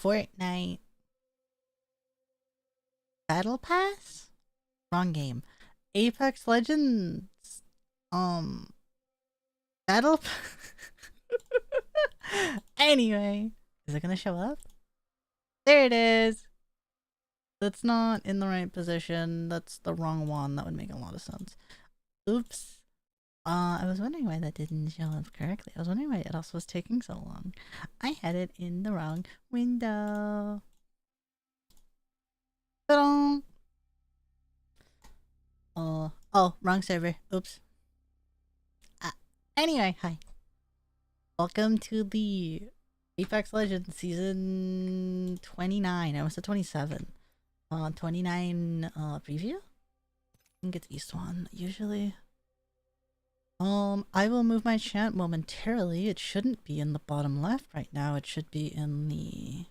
Fortnite Battle Pass? Wrong game. Apex Legends Battle Anyway, is it gonna show up? There it is. That's not in the right position. That's the wrong one. That would make a lot of sense. Oops. I was wondering why that didn't show up correctly. I was wondering why it also was taking so long. I had it in the wrong window. Ta-da! Oh, wrong server. Oops. Anyway, hi. Welcome to the Apex Legends Season 29. I almost said 27. 29 preview? I think it's East One, usually. I will move my chat momentarily. It shouldn't be in the bottom left right now. It should be in the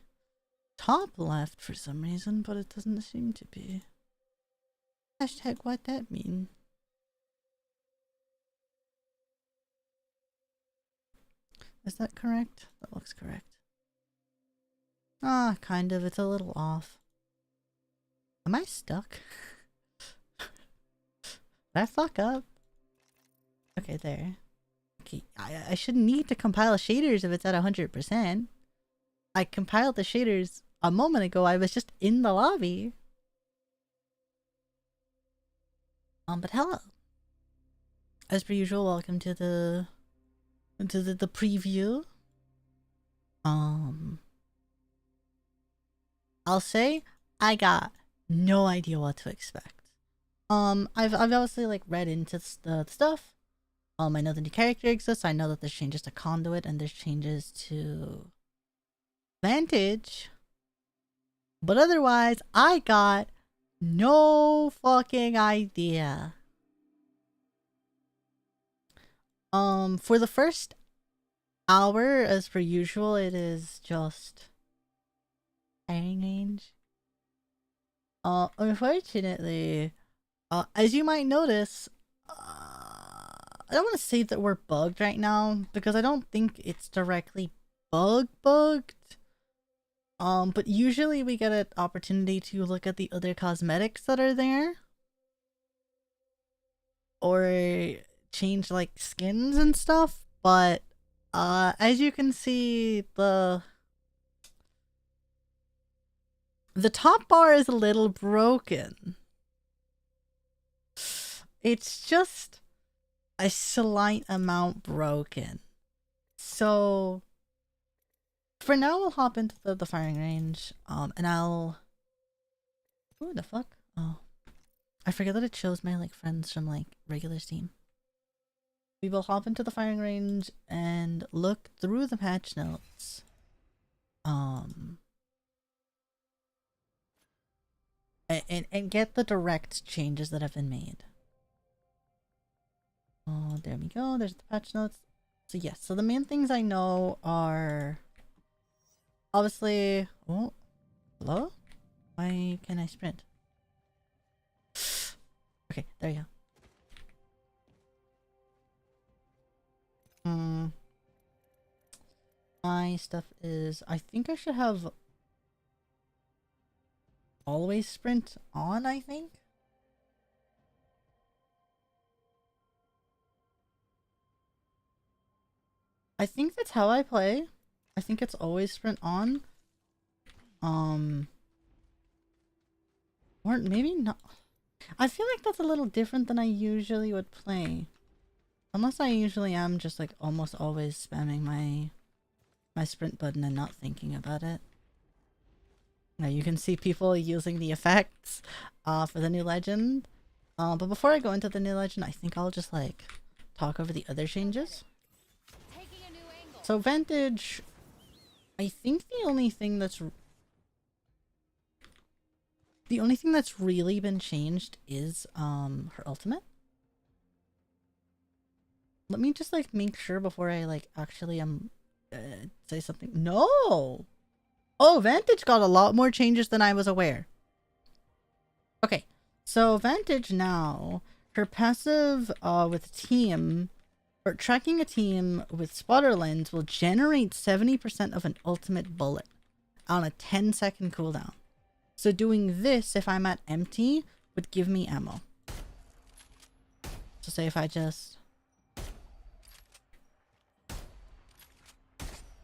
top left for some reason, but it doesn't seem to be. Hashtag what that mean? Is that correct? That looks correct. Ah, kind of. It's a little off. Am I stuck? Did I fuck up? Okay, there. Okay, I shouldn't need to compile shaders if it's at 100%. I compiled the shaders a moment ago. I was just in the lobby. But hello. As per usual, welcome to the preview. I'll say I got no idea what to expect. I've obviously like read into the stuff. I know the new character exists. I know that there's changes to Conduit and there's changes to Vantage. But otherwise, I got no fucking idea. For the first hour, as per usual, it is just firing range. Unfortunately, as you might notice, I don't want to say that we're bugged right now because I don't think it's directly bugged. But usually we get an opportunity to look at the other cosmetics that are there. Or change like skins and stuff. But as you can see, the top bar is a little broken. It's just a slight amount broken. So for now we'll hop into the firing range. And I'll who the fuck? Oh. I forget that it shows my like friends from like regular Steam. We will hop into the firing range and look through the patch notes. And get the direct changes that have been made. Oh, there we go. There's the patch notes. So yes, so the main things I know are obviously. Oh, hello? Why can I sprint? Okay, there you go. My stuff is. I think I should have always sprint on, I think. I think that's how I play. I think it's always sprint on. Or maybe not. I feel like that's a little different than I usually would play. Unless I usually am just like almost always spamming my sprint button and not thinking about it. Now you can see people using the effects for the new legend. But before I go into the new legend, I think I'll just like talk over the other changes. So Vantage, I think the only thing that's really been changed is her ultimate. Let me just like make sure before I like actually say something. No! Oh, Vantage got a lot more changes than I was aware. Okay, so Vantage now, her passive with team, or tracking a team with spotter lens will generate 70% of an ultimate bullet. on a 10-second cooldown. So doing this, if I'm at empty, would give me ammo. So say if I just...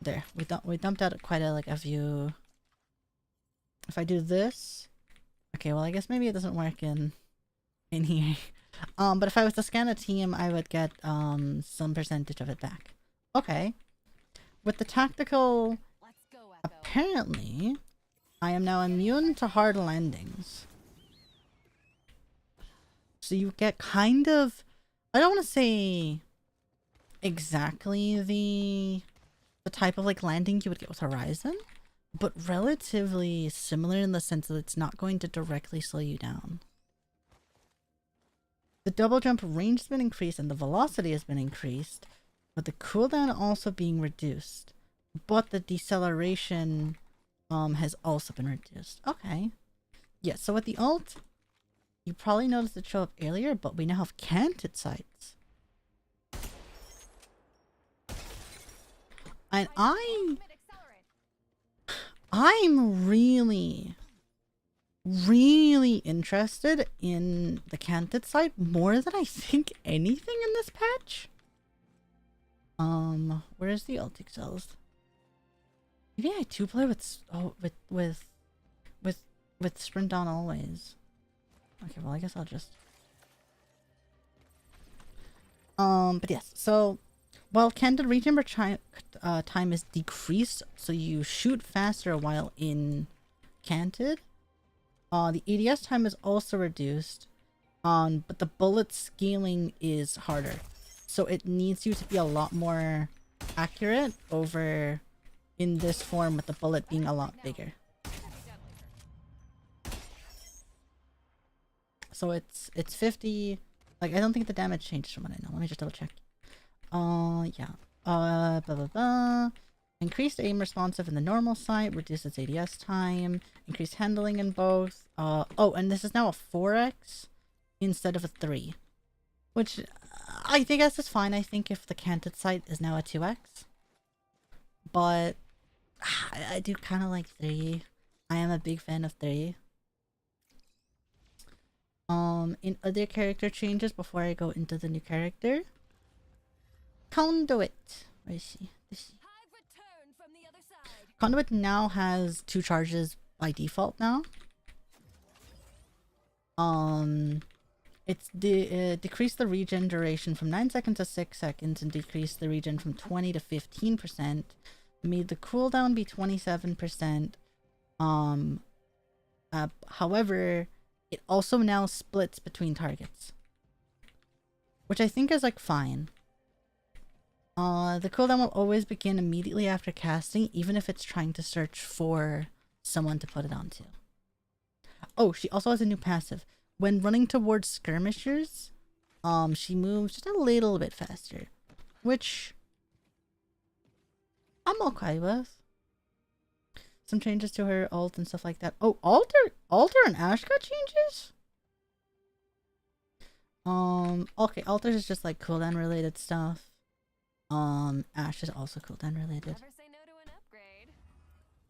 There, we dumped out quite a few... If I do this... Okay, well I guess maybe it doesn't work in here. But if I was to scan a team, I would get some percentage of it back. Okay. With the tactical, apparently, I am now immune to hard landings. So you get kind of, I don't want to say exactly the type of like landing you would get with Horizon, but relatively similar in the sense that it's not going to directly slow you down. The double jump range has been increased and the velocity has been increased, but the cooldown also being reduced. But the deceleration has also been reduced. Okay. Yeah, so with the ult, you probably noticed it show up earlier, but we now have canted sights. And I'm really interested in the canted sight more than I think anything in this patch. Where's the ult excels? Maybe I do play with sprint on always. Okay, well I guess I'll just but yes, so while canted regen time is decreased, so you shoot faster while in canted. The ADS time is also reduced, but the bullet scaling is harder. So it needs you to be a lot more accurate over in this form with the bullet being a lot bigger. So it's 50, like I don't think the damage changed from what I know. Let me just double check. Yeah. Blah blah blah. Increased aim responsive in the normal sight, reduces ADS time, increased handling in both. Oh, and this is now a 4x instead of a 3. Which I think that's just fine. I think if the canted sight is now a 2x. But I do kind of like 3. I am a big fan of 3. In other character changes before I go into the new character. Conduit. Where is she? Conduit now has 2 charges by default now. It's decreased the regen duration from 9 seconds to 6 seconds and decreased the regen from 20 to 15%. Made the cooldown be 27%. However, it also now splits between targets, which I think is like fine. The cooldown will always begin immediately after casting, even if it's trying to search for someone to put it onto. Oh, she also has a new passive. When running towards skirmishers, she moves just a little bit faster, which I'm okay with. Some changes to her ult and stuff like that. Oh, Alter and Ash got changes? Okay, Alter is just like cooldown related stuff. Ash is also cooldown related. Never say no to an upgrade.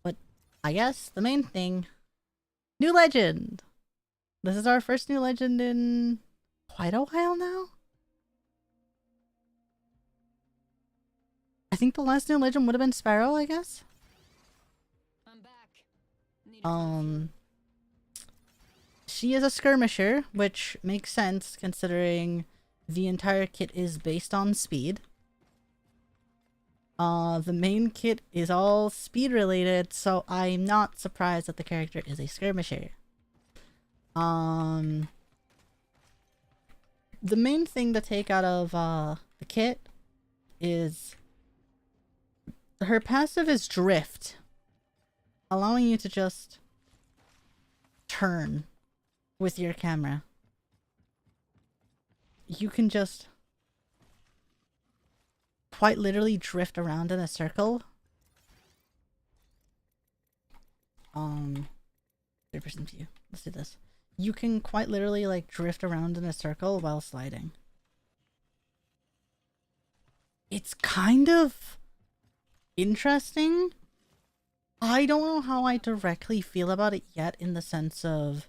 But I guess the main thing, new legend. This is our first new legend in quite a while now. I think the last new legend would have been Sparrow, I guess. I'm back. She is a skirmisher, which makes sense considering the entire kit is based on speed. The main kit is all speed related, so I'm not surprised that the character is a skirmisher. The main thing to take out of the kit is her passive is drift, allowing you to just turn with your camera. You can just quite literally drift around in a circle. 3% view. Let's do this. You can quite literally like drift around in a circle while sliding. It's kind of interesting. I don't know how I directly feel about it yet, in the sense of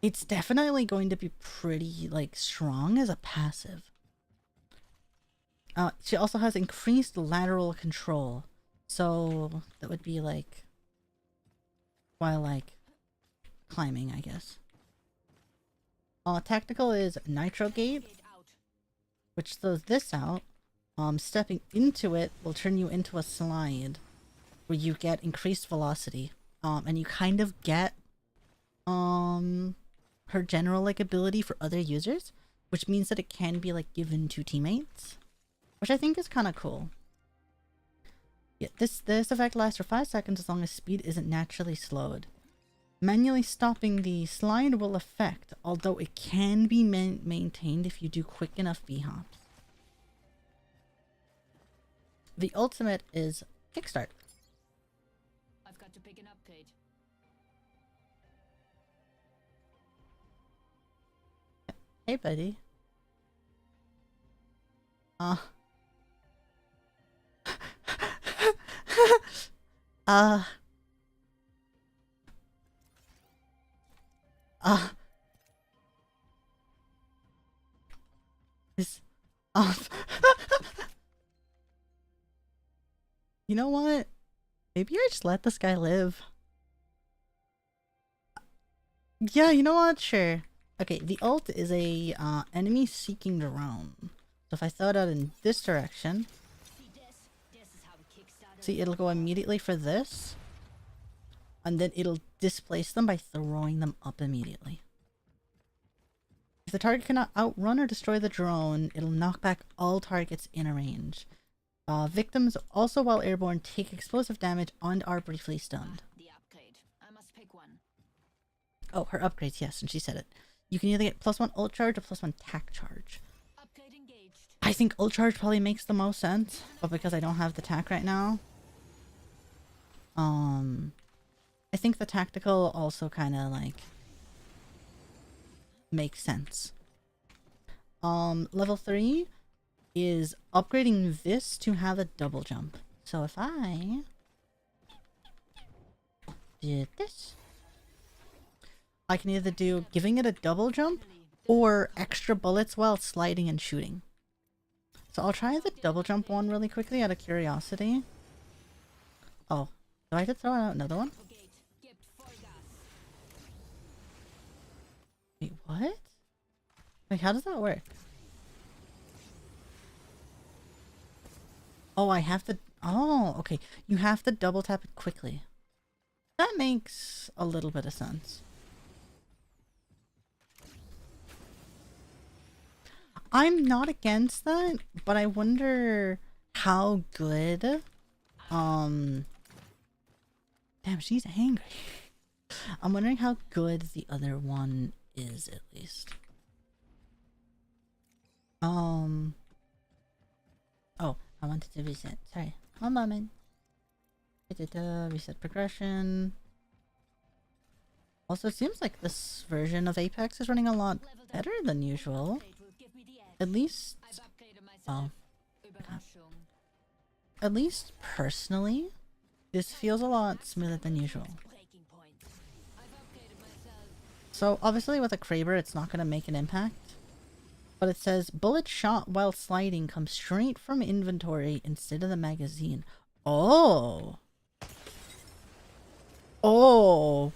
it's definitely going to be pretty like strong as a passive. She also has increased lateral control, so that would be like while like climbing, I guess. Tactical is Nitro Gate, which throws this out. Stepping into it will turn you into a slide where you get increased velocity. And you kind of get her general like ability for other users, which means that it can be like given to teammates, which I think is kind of cool. Yeah, this effect lasts for 5 seconds as long as speed isn't naturally slowed. Manually stopping the slide will affect, although it can be maintained if you do quick enough V-hops. The ultimate is Kickstart. I've got to pick an upgrade. Hey, buddy. This, you know what? Maybe I just let this guy live. Yeah, you know what? Sure. Okay, the ult is a enemy seeking drone. So if I throw it out in this direction, see, it'll go immediately for this, and then it'll displace them by throwing them up immediately. If the target cannot outrun or destroy the drone, it'll knock back all targets in a range. Victims also while airborne take explosive damage and are briefly stunned. The upgrade. I must pick one. Oh, her upgrades, yes, and she said it. You can either get +1 ult charge or +1 tac charge. Upgrade engaged. I think ult charge probably makes the most sense, but because I don't have the tac right now, I think the tactical also kind of like makes sense. Level 3 is upgrading this to have a double jump. So if I did this, I can either do giving it a double jump or extra bullets while sliding and shooting. So I'll try the double jump one really quickly out of curiosity. Oh, do I have to throw out another one? Wait, what? Like, how does that work? Oh, I have to... Oh, okay. You have to double tap it quickly. That makes a little bit of sense. I'm not against that, but I wonder how good... Damn, she's angry. I'm wondering how good the other one is, at least. Oh, I wanted to reset. Sorry. One moment. Reset progression. Also, it seems like this version of Apex is running a lot better than usual. At least... Oh. At least personally, this feels a lot smoother than usual. So obviously with a Kraber it's not going to make an impact. But it says, bullet shot while sliding comes straight from inventory instead of the magazine. Oh! Oh!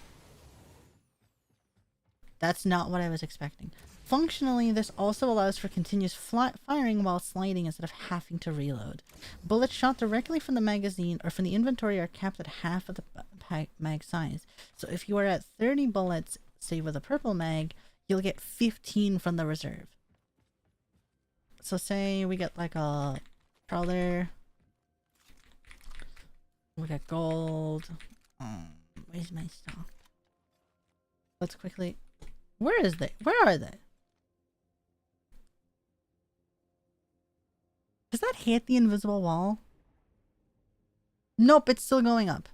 That's not what I was expecting. Functionally, this also allows for continuous firing while sliding instead of having to reload. Bullets shot directly from the magazine or from the inventory are capped at half of the mag size. So if you are at 30 bullets, say with a purple mag, you'll get 15 from the reserve. So say we get like a trawler. We got gold. Where's my stock? Let's quickly... Where is they? Where are they? Does that hit the invisible wall? Nope, it's still going up.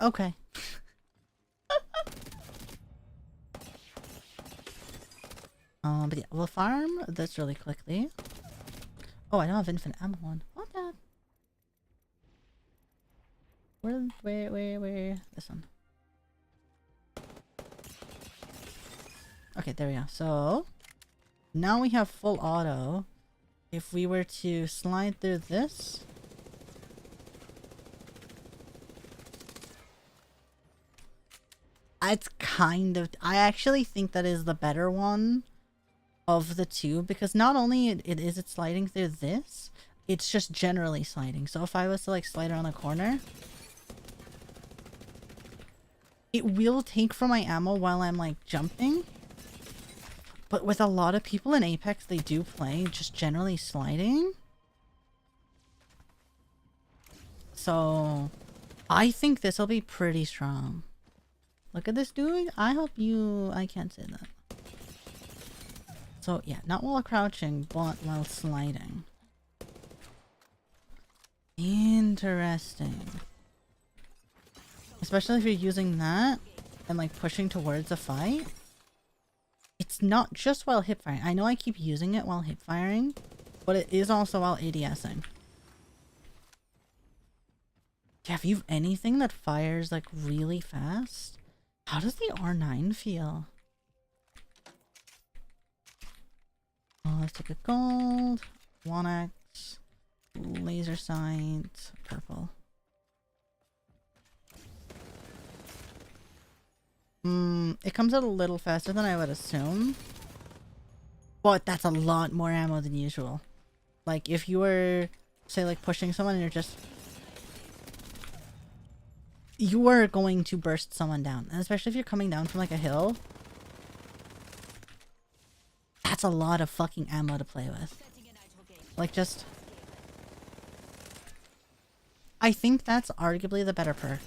Okay. But yeah, we'll farm this really quickly. Oh, I don't have infinite ammo on. What the? Where? This one. Okay, there we go. So now we have full auto. If we were to slide through this, it's kind of, I actually think that is the better one of the two, because not only it's sliding through this, it's just generally sliding. So if I was to like slide around the corner, it will take from my ammo while I'm like jumping. But with a lot of people in Apex, they do play just generally sliding. So I think this will be pretty strong. Look at this dude. I hope you... I can't say that. So yeah, not while crouching, but while sliding. Interesting. Especially if you're using that and like pushing towards a fight. It's not just while hip firing. I know I keep using it while hip firing, but it is also while ADSing. Have you anything that fires like really fast? How does the R9 feel? Oh, let's take a gold, 1x, laser sight, purple. It comes out a little faster than I would assume. But that's a lot more ammo than usual. Like, if you were, say, like, pushing someone and you're just... You are going to burst someone down. And especially if you're coming down from, like, a hill. That's a lot of fucking ammo to play with. Like, just... I think that's arguably the better perk.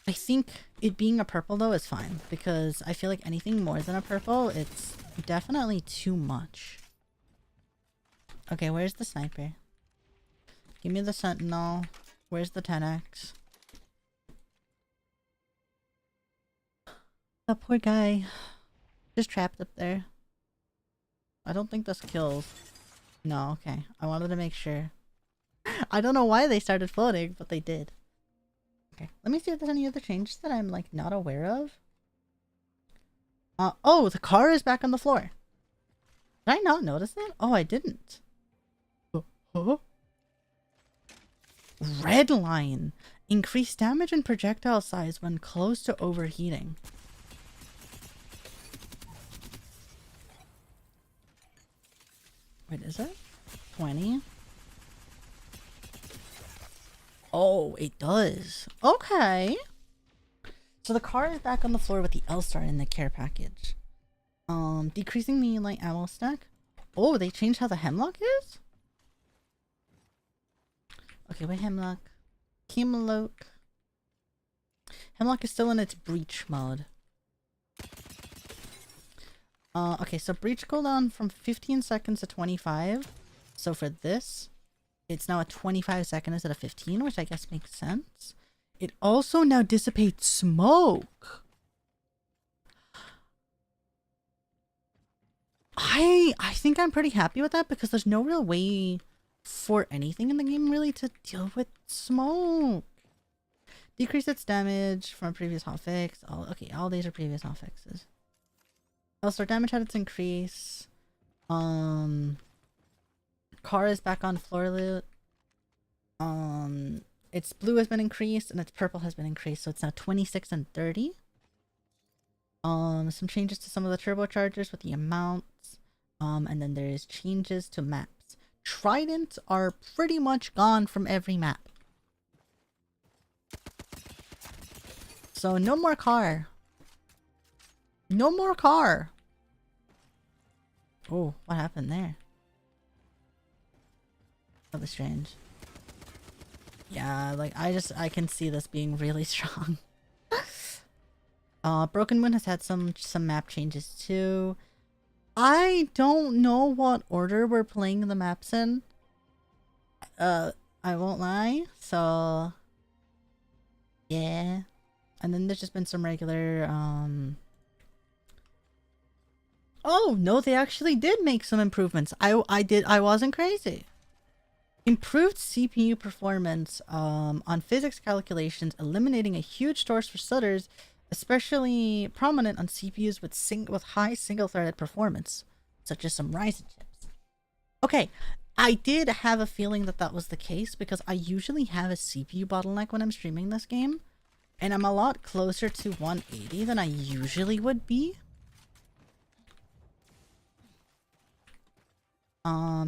I think it being a purple though is fine, because I feel like anything more than a purple, it's definitely too much. Okay, where's the sniper? Give me the sentinel. Where's the 10x? That poor guy. Just trapped up there. I don't think this kills. No, okay. I wanted to make sure. I don't know why they started floating, but they did. Okay, let me see if there's any other changes that I'm like not aware of. Oh, the car is back on the floor. Did I not notice it? Oh, I didn't. Red line. Increase damage and projectile size when close to overheating. Wait, is it? 20? Oh, it does. Okay. So the car is back on the floor with the L-Star in the care package. Decreasing the light ammo stack. Oh, they changed how the hemlock is? Okay, wait, hemlock. Hemlock. Hemlock is still in its breach mode. Okay, so breach cooldown from 15 seconds to 25. So for this, it's now a 25 second instead of 15, which I guess makes sense. It also now dissipates smoke. I think I'm pretty happy with that, because there's no real way for anything in the game really to deal with smoke. Decrease its damage from a previous hotfix. All these are previous hotfixes. Also, damage had its increase. Car is back on floor loot. Its blue has been increased and its purple has been increased, so it's now 26 and 30. Some changes to some of the turbochargers with the amounts. And then there's changes to maps. Tridents are pretty much gone from every map. So no more car. No more car. Oh, what happened there? That was strange. Yeah, like I can see this being really strong. Broken Moon has had some map changes too. I don't know what order we're playing the maps in. I won't lie. So yeah. And then there's just been some regular oh no, they actually did make some improvements. I wasn't crazy. Improved CPU performance on physics calculations, eliminating a huge source for stutters, especially prominent on CPUs with high single-threaded performance, such as some Ryzen chips. Okay, I did have a feeling that that was the case because I usually have a CPU bottleneck when I'm streaming this game, and I'm a lot closer to 180 than I usually would be.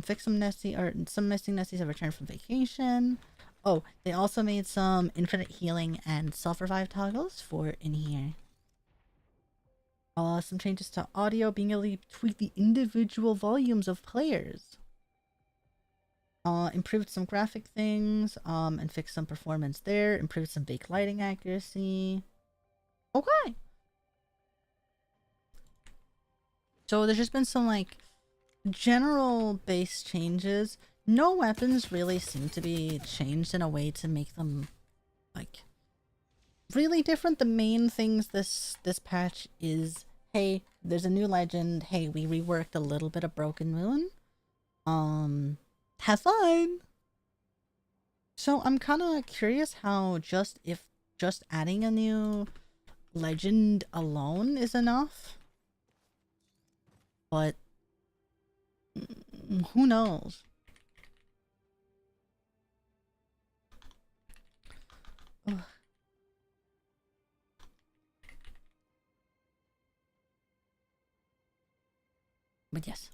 Fix some missing Nesties have returned from vacation. Oh, they also made some infinite healing and self-revive toggles for in here. Some changes to audio, being able to tweak the individual volumes of players. Improved some graphic things, and fixed some performance there. Improved some bake lighting accuracy. Okay. So there's just been some, like, general base changes. No weapons really seem to be changed in a way to make them, like, really different. The main things this patch is, hey, there's a new legend. Hey, we reworked a little bit of Broken Moon. Have fun! So I'm kind of curious how just adding a new legend alone is enough. But who knows? Ugh. But yes,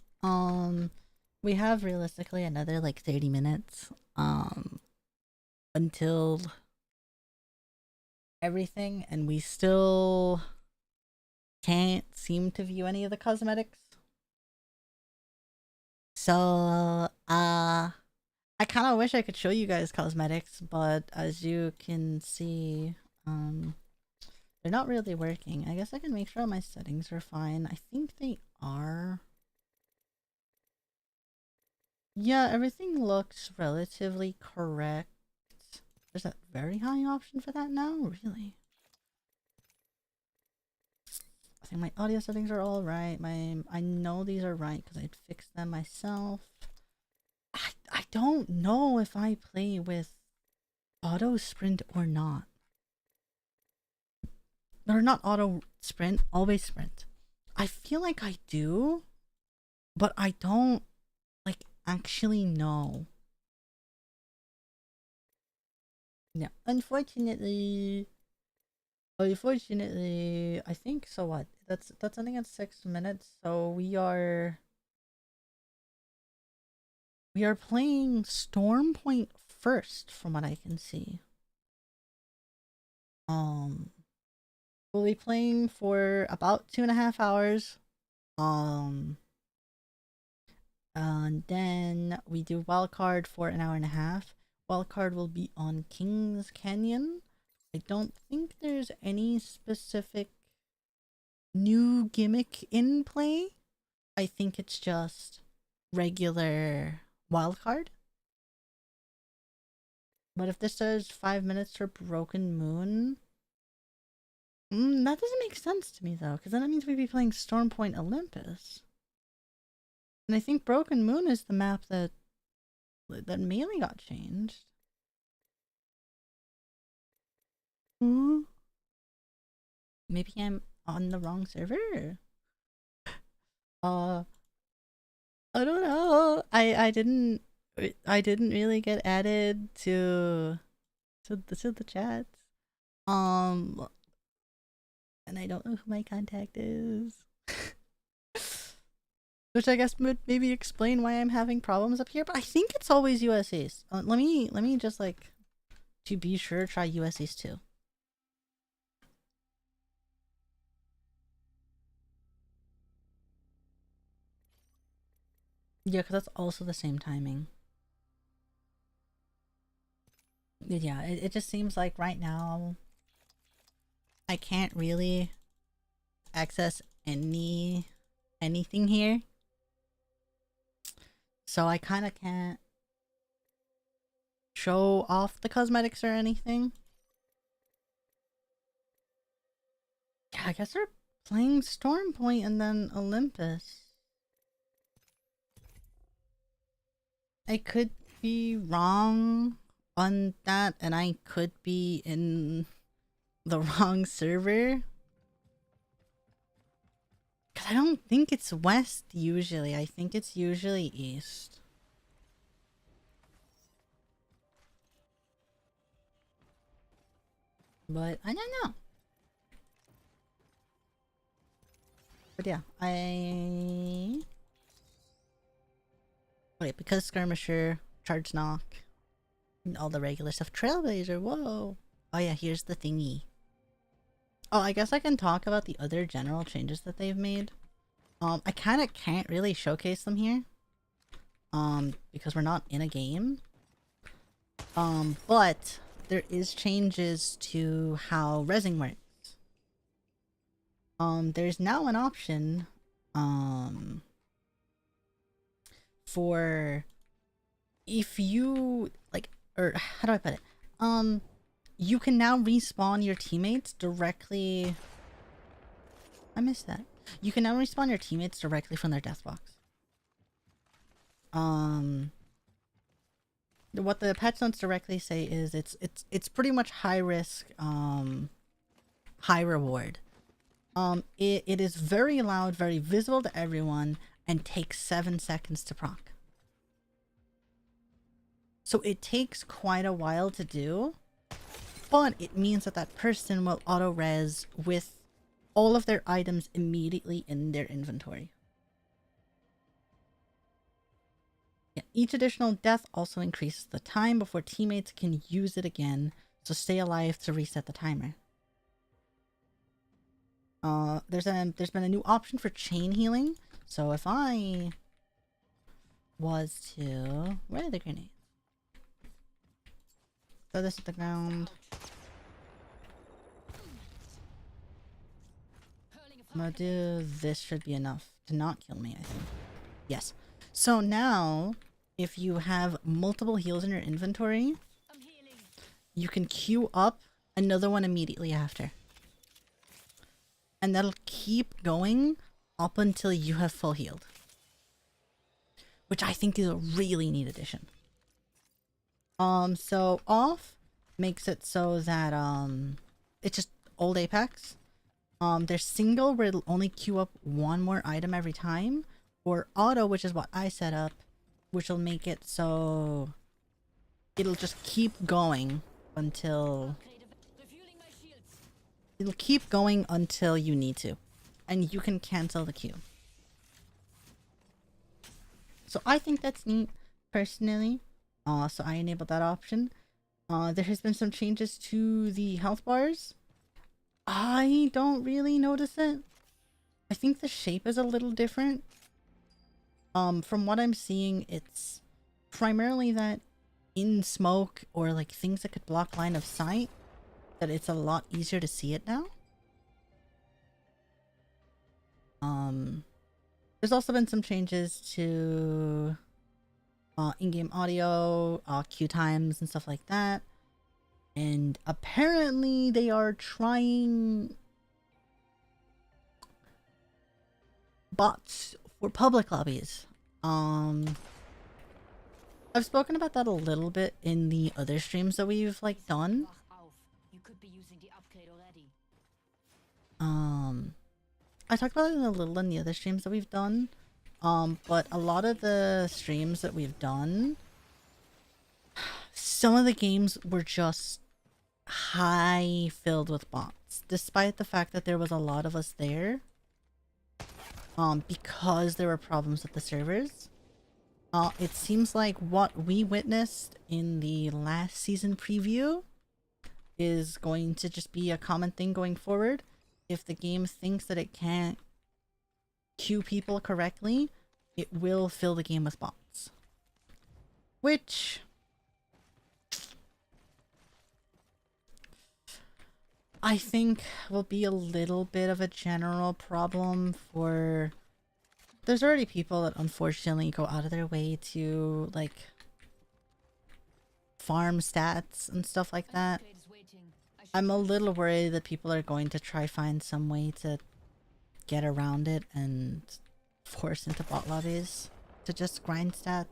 we have realistically another like 30 minutes until everything, and we still can't seem to view any of the cosmetics. So I kind of wish I could show you guys cosmetics, but as you can see, they're not really working. I guess I can make sure my settings are fine. I think they are. Yeah, everything looks relatively correct. There's a very high option for that now? Really? I think my audio settings are all right. I know these are right because I'd fixed them myself. I don't know if I play with auto sprint or not. Or not auto sprint, always sprint. I feel like I do, but I don't like actually know. Yeah, unfortunately, I think so. What? That's ending at 6 minutes. So we are playing Storm Point first, from what I can see. We'll be playing for about 2.5 hours. And then we do wildcard for an hour and a half. Wildcard will be on Kings Canyon. I don't think there's any specific new gimmick in play. I think it's just regular wildcard. But if this says 5 minutes for Broken Moon, that doesn't make sense to me though, because then that means we'd be playing Stormpoint Olympus. And I think Broken Moon is the map that mainly got changed. Ooh. Maybe I'm on the wrong server? I don't know. I didn't really get added to the chats. And I don't know who my contact is. Which I guess would maybe explain why I'm having problems up here, but I think it's always USAs. Let me just, like, to be sure, try USAs too. Yeah, because that's also the same timing. Yeah, it just seems like right now I can't really access anything here. So I kind of can't show off the cosmetics or anything. Yeah, I guess they're playing Stormpoint and then Olympus. I could be wrong on that, and I could be in the wrong server. Cause I don't think it's west usually. I think it's usually east. But I don't know. But yeah, okay, because skirmisher, charge knock, and all the regular stuff. Trailblazer, whoa. Oh yeah, here's the thingy. Oh, I guess I can talk about the other general changes that they've made. I kind of can't really showcase them here. Because we're not in a game. But there is changes to how resin works. There's now an option, for if you, like, or how do I put it? You can now respawn your teammates directly. I missed that. You can now respawn your teammates directly from their death box. What the patch notes directly say is it's pretty much high risk, high reward. It is very loud, very visible to everyone, and takes 7 seconds to proc. So it takes quite a while to do, but it means that that person will auto-res with all of their items immediately in their inventory. Yeah, each additional death also increases the time before teammates can use it again, so stay alive to reset the timer. There's been a new option for chain healing, so if I was to... Where are the grenades? Throw this at the ground. I'm gonna do this. Should be enough to not kill me, I think. Yes. So now, if you have multiple heals in your inventory, you can queue up another one immediately after. And that'll keep going up until you have full healed. Which I think is a really neat addition. So off makes it so that, it's just old Apex. There's single where it'll only queue up one more item every time. Or auto, which is what I set up, which will make it so it'll just keep going until... It'll keep going until you need to. And you can cancel the queue. So I think that's neat, personally. So I enabled that option. There has been some changes to the health bars. I don't really notice it. I think the shape is a little different. From what I'm seeing, it's primarily that in smoke or like things that could block line of sight, that it's a lot easier to see it now. There's also been some changes to in-game audio, queue times and stuff like that. And apparently they are trying bots for public lobbies. I've spoken about that a little bit in the other streams that we've like done. You could be using the upgrade already. I talked about it a little in the other streams that we've done. But a lot of the streams that we've done, some of the games were just high filled with bots, despite the fact that there was a lot of us there. Because there were problems with the servers. It seems like what we witnessed in the last season preview is going to just be a common thing going forward. If the game thinks that it can't queue people correctly, it will fill the game with bots. Which... I think will be a little bit of a general problem for... There's already people that unfortunately go out of their way to, like, farm stats and stuff like that. I'm a little worried that people are going to try find some way to get around it and force into bot lobbies to just grind stats.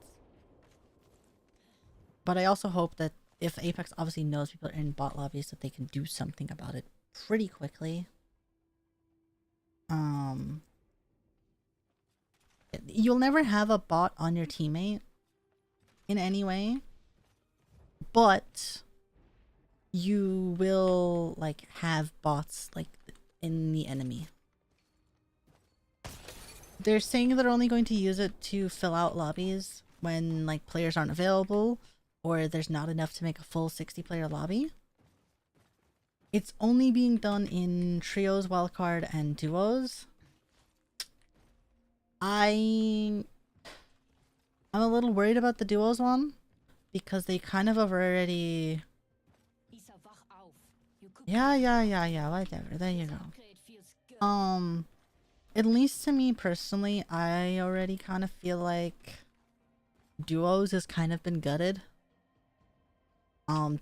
But I also hope that if Apex obviously knows people are in bot lobbies, that they can do something about it pretty quickly. You'll never have a bot on your teammate in any way, but you will like have bots like in the enemy. They're saying they're only going to use it to fill out lobbies when like players aren't available or there's not enough to make a full 60-player lobby. It's only being done in trios, wildcard, and duos. I'm a little worried about the duos one because they kind of have already... Yeah, whatever. There you go. At least to me personally, I already kind of feel like duos has kind of been gutted.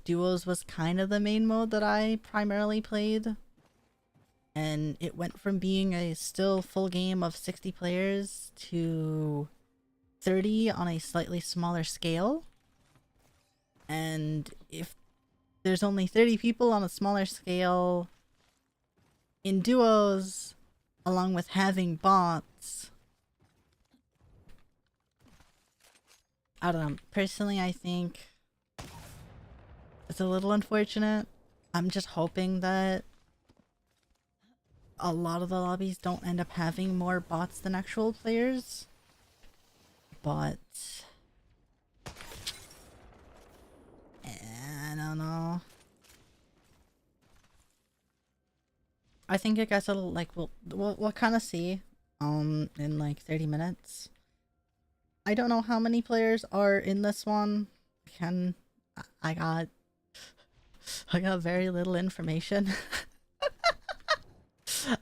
Duos was kind of the main mode that I primarily played. And it went from being a still full game of 60 players to 30 on a slightly smaller scale. And if there's only 30 people on a smaller scale in duos, along with having bots, I don't know. Personally, I think it's a little unfortunate. I'm just hoping that a lot of the lobbies don't end up having more bots than actual players. But I don't know. I think I guess it'll like we'll kind of see in like 30 minutes. I don't know how many players are in this one. I got very little information.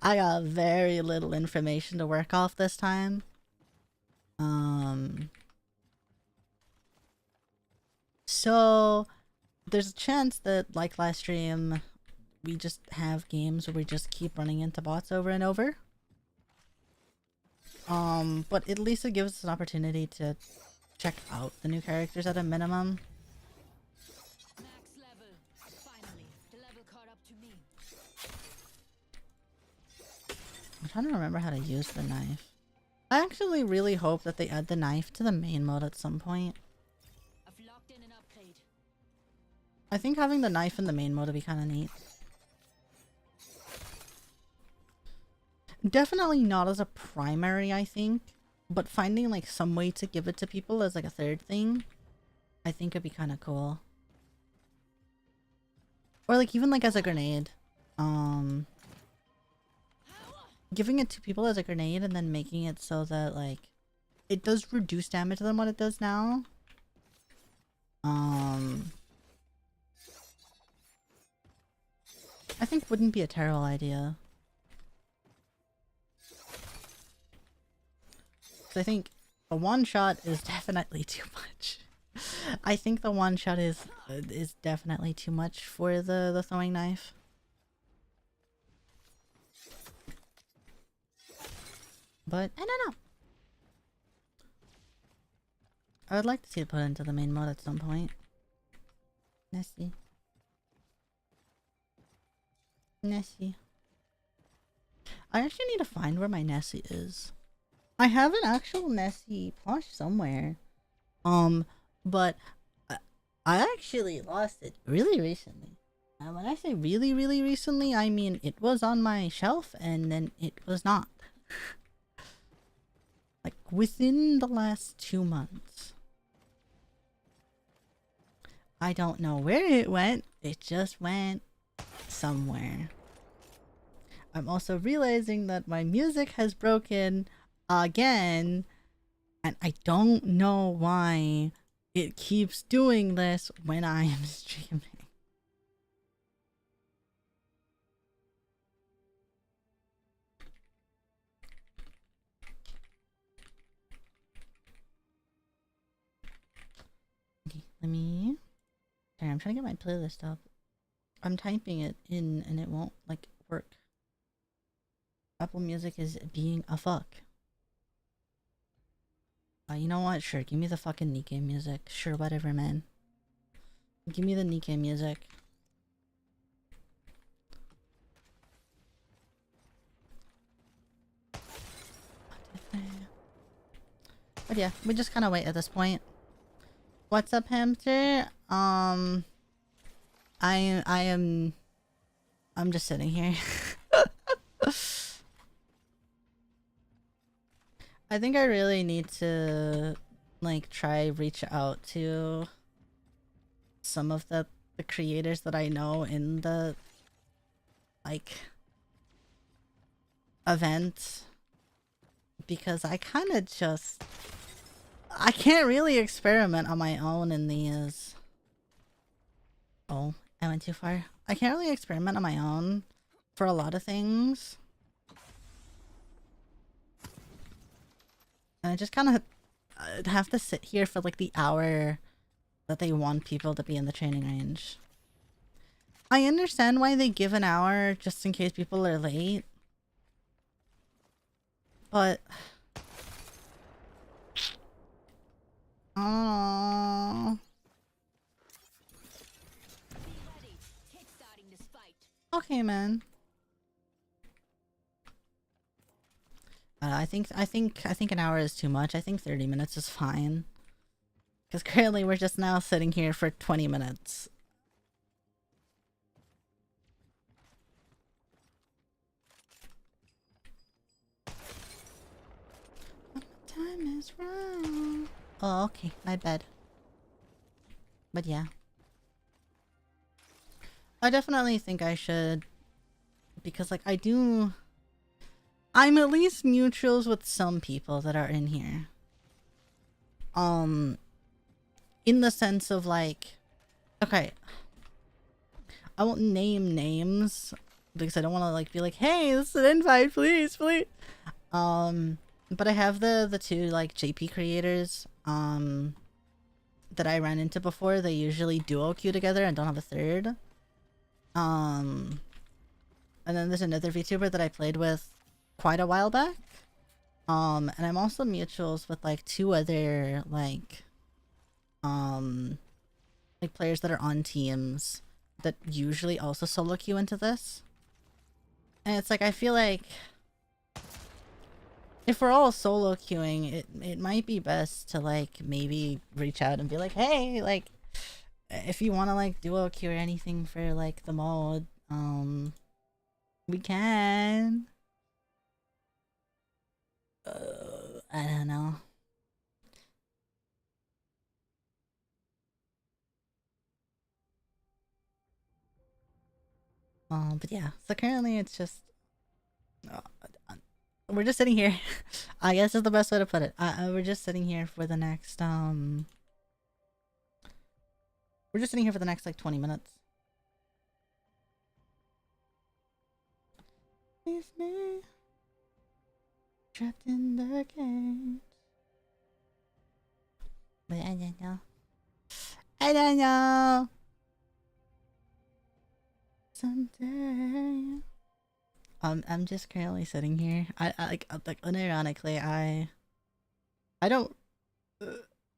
I got very little information to work off this time. So there's a chance that, like last stream, we just have games where we just keep running into bots over and over. But at least it gives us an opportunity to check out the new characters at a minimum. Max level. Finally, the level caught up to me. I'm trying to remember how to use the knife. I actually really hope that they add the knife to the main mode at some point. I've locked in an upgrade. I think having the knife in the main mode would be kind of neat. Definitely not as a primary, I think, but finding like some way to give it to people as like a third thing, I think would be kind of cool. Or like even like as a grenade. Giving it to people as a grenade and then making it so that like it does reduce damage than what it does now. I think wouldn't be a terrible idea. I think the one shot is definitely too much. I think the one shot is definitely too much for the throwing knife. But I don't know. I would like to see it put into the main mode at some point. Nessie. Nessie. I actually need to find where my Nessie is. I have an actual Nessie plush somewhere. But I actually lost it really recently. And when I say really, really recently, I mean it was on my shelf and then it was not. Like within the last 2 months. I don't know where it went. It just went somewhere. I'm also realizing that my music has broken again, and I don't know why it keeps doing this when I am streaming. Okay, let me... Sorry, I'm trying to get my playlist up. I'm typing it in and it won't, like, work. Apple Music is being a fuck. You know what? Sure, give me the fucking Nikkei music. Sure, whatever, man. Give me the Nikkei music. But yeah, we just kind of wait at this point. What's up, hamster? I'm just sitting here. I think I really need to like try reach out to some of the creators that I know in the like event, because I kind of just I can't really experiment on my own in these. Oh, I went too far. I can't really experiment on my own for a lot of things. And I just kind of have to sit here for like the hour that they want people to be in the training range. I understand why they give an hour just in case people are late. But oh. Okay, man. I think an hour is too much. I think 30 minutes is fine. Because currently we're just now sitting here for 20 minutes. Time is wrong. Oh, okay. My bad. But yeah. I definitely think I should. Because, like, I'm at least neutrals with some people that are in here. In the sense of, like... Okay. I won't name names. Because I don't want to, like, be like, hey, this is an invite, please, please. But I have the two, like, JP creators, that I ran into before. They usually duo queue together and don't have a third. And then there's another VTuber that I played with quite a while back. And I'm also mutuals with, like, two other, like players that are on teams that usually also solo queue into this. And it's like, I feel like if we're all solo queuing, it might be best to, like, maybe reach out and be like, hey, like, if you want to, like, duo queue or anything for, like, the mode, we can. I don't know. But yeah, so currently it's just we're just sitting here. I guess is the best way to put it. We're just sitting here for the next we're just sitting here for the next like 20 minutes. It's me trapped in the cage. But I don't know. I don't know. Someday. I'm just currently sitting here. I like unironically I don't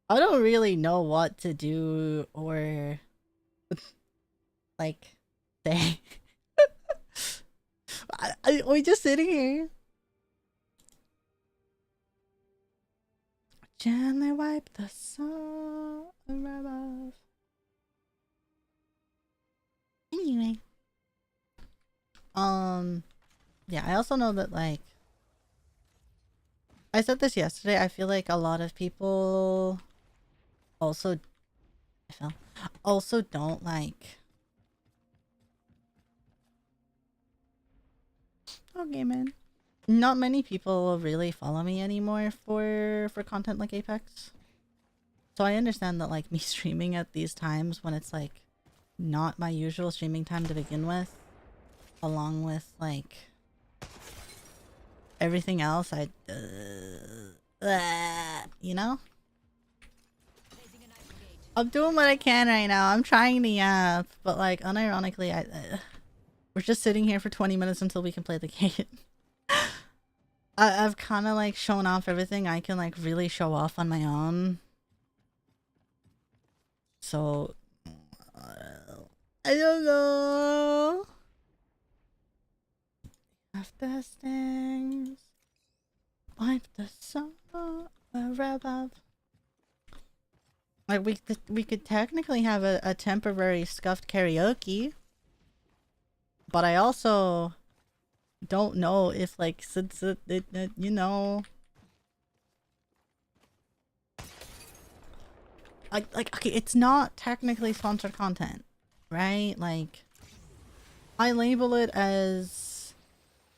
really know what to do or like say. We're just sitting here. Gently wipe the sun above. Anyway. Yeah, I also know that, like, I said this yesterday, I feel like a lot of people also don't like. Okay, man. Not many people really follow me anymore for content like Apex. So I understand that, like, me streaming at these times when it's like not my usual streaming time to begin with, along with like everything else, you know? I'm doing what I can right now. I'm trying the app, but like unironically, we're just sitting here for 20 minutes until we can play the game. I've kind of like shown off everything I can like really show off on my own. So I don't know. After stings, wipe the summer wrap up. Like we could technically have a temporary scuffed karaoke, but I also don't know if like since you know, like okay, it's not technically sponsored content, right? Like I label it as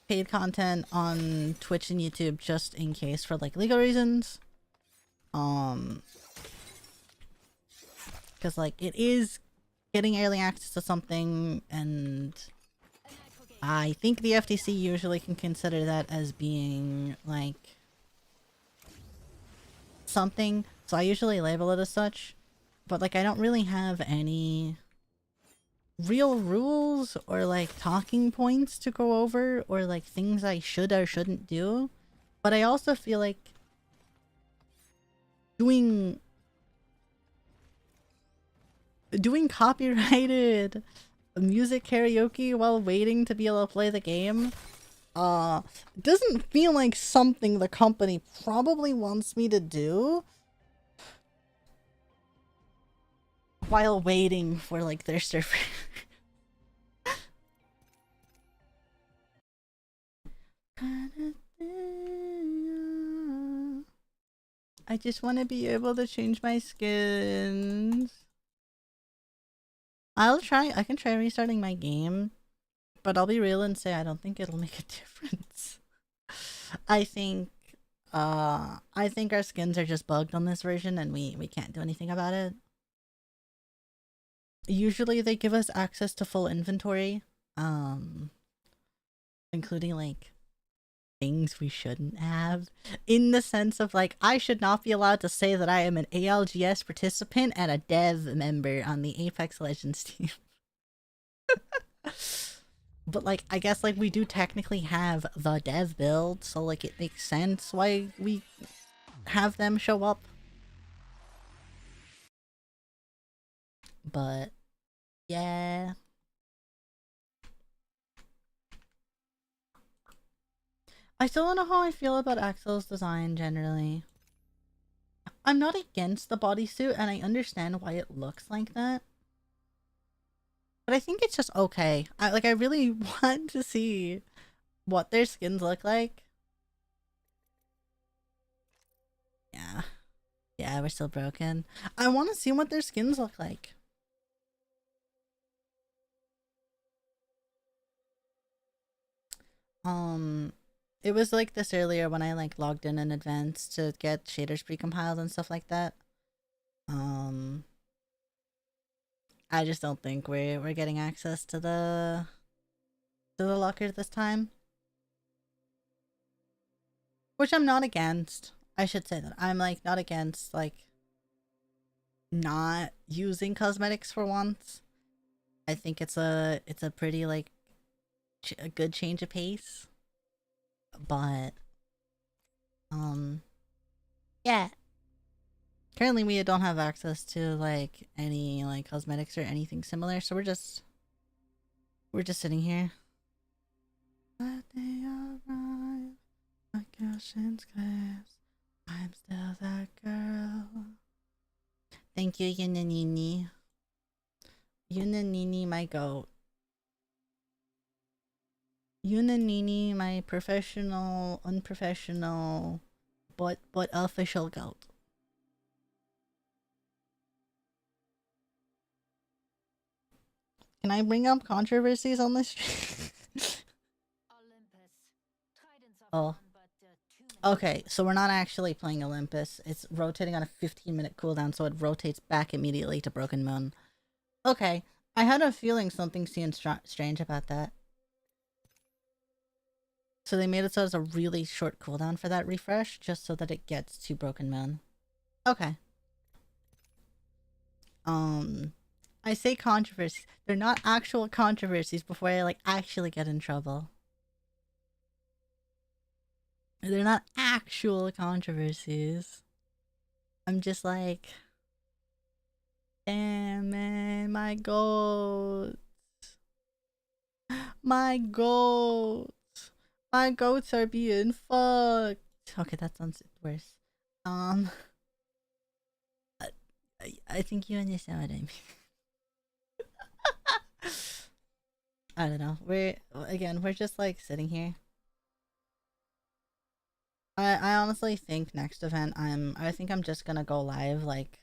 paid content on Twitch and YouTube just in case for like legal reasons. Because like it is getting early access to something, and I think the FTC usually can consider that as being like something, so I usually label it as such. But like I don't really have any real rules or like talking points to go over or like things I should or shouldn't do. But I also feel like doing copyrighted music karaoke while waiting to be able to play the game doesn't feel like something the company probably wants me to do while waiting for like their server. I just want to be able to change my skins. I can try restarting my game, but I'll be real and say I don't think it'll make a difference. I think our skins are just bugged on this version and we can't do anything about it. Usually they give us access to full inventory, including like things we shouldn't have, in the sense of like I should not be allowed to say that I am an ALGS participant and a dev member on the Apex Legends team. But like I guess like we do technically have the dev build, so like it makes sense why we have them show up. But yeah. I still don't know how I feel about Axel's design generally. I'm not against the bodysuit and I understand why it looks like that. But I think it's just okay. I really want to see what their skins look like. Yeah. Yeah, we're still broken. I want to see what their skins look like. It was like this earlier when I like logged in advance to get shaders precompiled and stuff like that. I just don't think we're getting access to the locker this time. Which I'm not against. I should say that. I'm like not against like not using cosmetics for once. I think it's a pretty like a good change of pace. But yeah. Currently we don't have access to like any like cosmetics or anything similar, so we're just sitting here. But they arrive like ocean's glass. I'm still that girl. Thank you, Yunanini. Yunanini, my goat. Yunanini, my professional, unprofessional, but official goat. Can I bring up controversies on this? Oh. Okay, so we're not actually playing Olympus. It's rotating on a 15-minute cooldown, so it rotates back immediately to Broken Moon. Okay, I had a feeling something seemed strange about that. So they made it so it's a really short cooldown for that refresh, just so that it gets to Broken Moon. Okay. I say controversies. They're not actual controversies before I like actually get in trouble. They're not actual controversies. I'm just like Damn man, my goat. My goat. My goats are being fucked. Okay, that sounds worse. I, I think you understand what I mean. I don't know. We're just like sitting here. I honestly think next event I think I'm just gonna go live like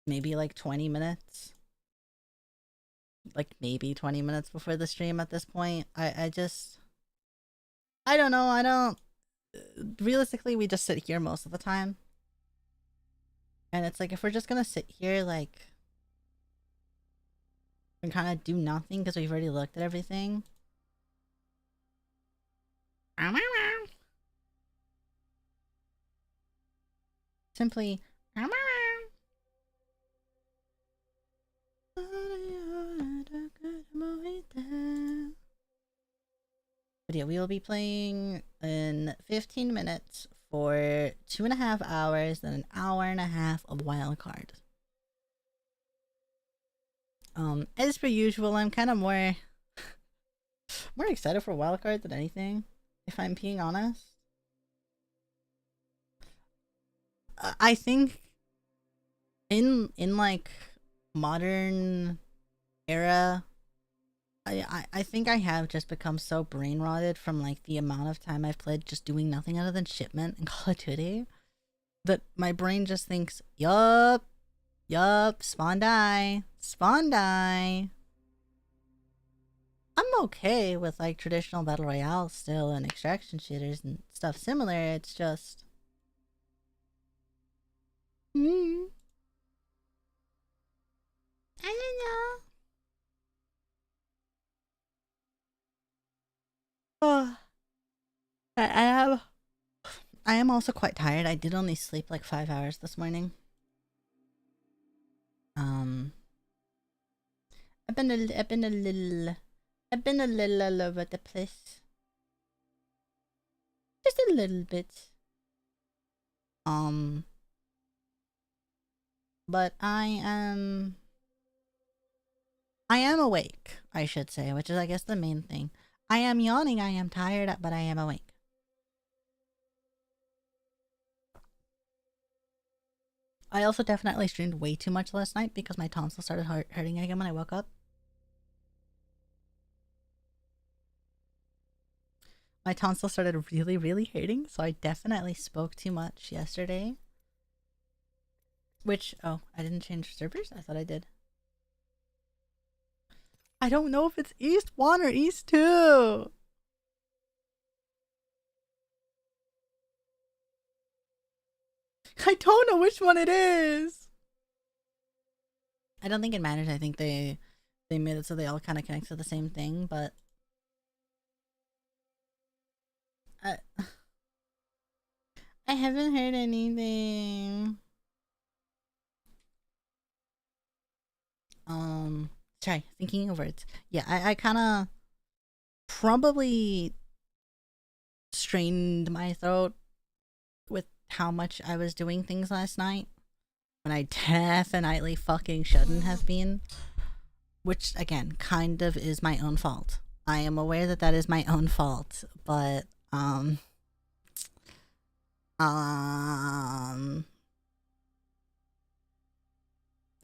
maybe like 20 minutes. Like maybe 20 minutes before the stream at this point. I just I don't know. I don't realistically we just sit here most of the time. And it's like if we're just gonna sit here like and kind of do nothing because we've already looked at everything. Simply but yeah, we will be playing in 15 minutes for 2.5 hours, then an hour and a half of wildcard. As per usual, I'm kind of more excited for wildcard than anything, if I'm being honest. I think in like modern era, I think I have just become so brain rotted from like the amount of time I've played just doing nothing other than shipment and Call of Duty that my brain just thinks, yup, spawn die. I'm okay with like traditional battle royale still and extraction shooters and stuff similar. It's just I don't know. Oh, I am also quite tired. I did only sleep like 5 hours this morning. I've been a little all over the place. Just a little bit. But I am awake, I should say, which is I guess the main thing. I am yawning, I am tired, but I am awake. I also definitely streamed way too much last night because my tonsils started hurting again when I woke up. My tonsils started really, really hurting, so I definitely spoke too much yesterday. Which, oh, I didn't change servers? I thought I did. I don't know if it's East 1 or East 2. I don't know which one it is. I don't think it matters. I think they made it so they all kind of connect to the same thing, but I haven't heard anything. Sorry, thinking of words. Yeah, I kind of probably strained my throat with how much I was doing things last night when I definitely fucking shouldn't have been. Which, again, kind of is my own fault. I am aware that that is my own fault, but,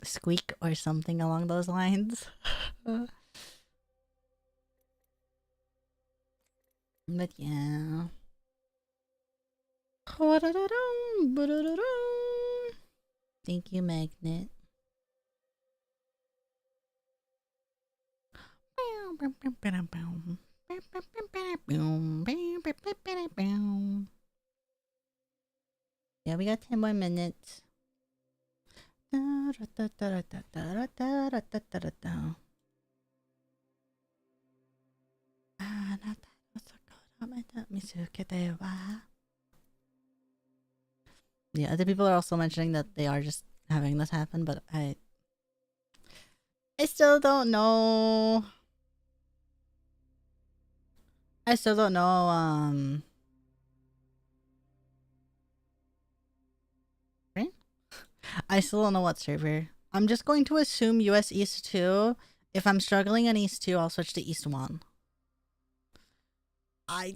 squeak or something along those lines. But yeah. Thank you, Magnet. Yeah, we got 10 more minutes. Yeah, other people are also mentioning that they are just having this happen, but I still don't know. I still don't know, right? I still don't know what server. I'm just going to assume US East 2. If I'm struggling on East 2, I'll switch to East 1. I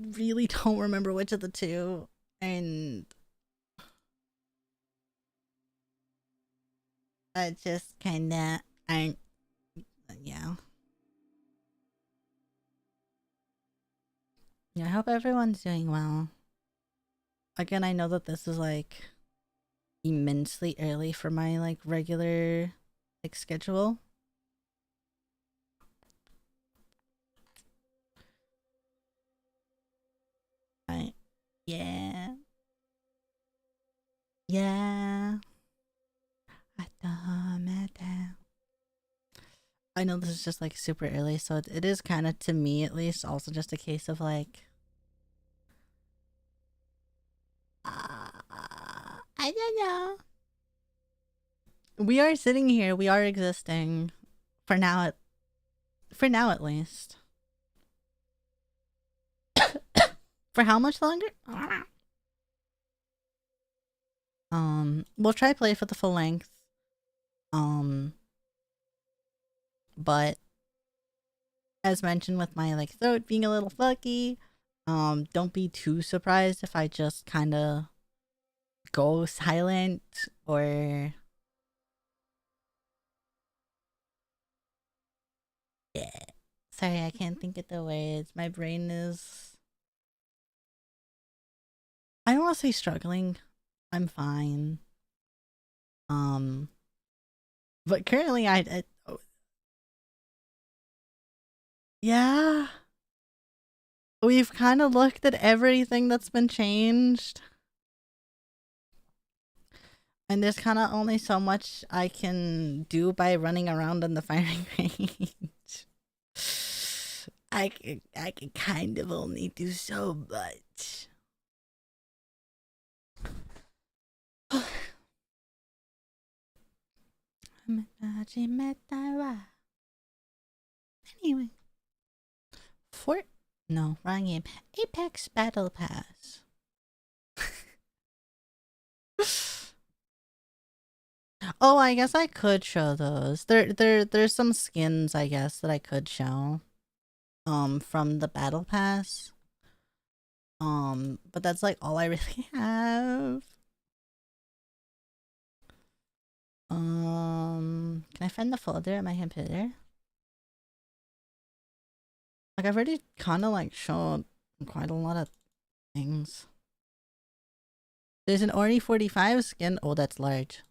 really don't remember which of the two. And I just kinda aren't. Yeah. Yeah, I hope everyone's doing well. Again, I know that this is like immensely early for my like regular like schedule. Right. Yeah. Yeah. I don't matter. I know this is just like super early, so it is kind of, to me at least, also just a case of like, I don't know. We are sitting here, we are existing, for now at least. For how much longer? We'll try play for the full length. But as mentioned with my like throat being a little fucky, don't be too surprised if I just kind of go silent or yeah. Sorry, I can't think of the words. My brain is, I don't want to say struggling. I'm fine. But currently yeah. We've kind of looked at everything that's been changed. And there's kind of only so much I can do by running around in the firing range. I can kind of only do so much. Anyway. No, wrong game. Apex Battle Pass. Oh, I guess I could show those. There's some skins, I guess, that I could show. From the Battle Pass. But that's like all I really have. Can I find the folder at my computer? Like, I've already kind of like shown quite a lot of things. There's an Ori 45 skin. Oh, that's large.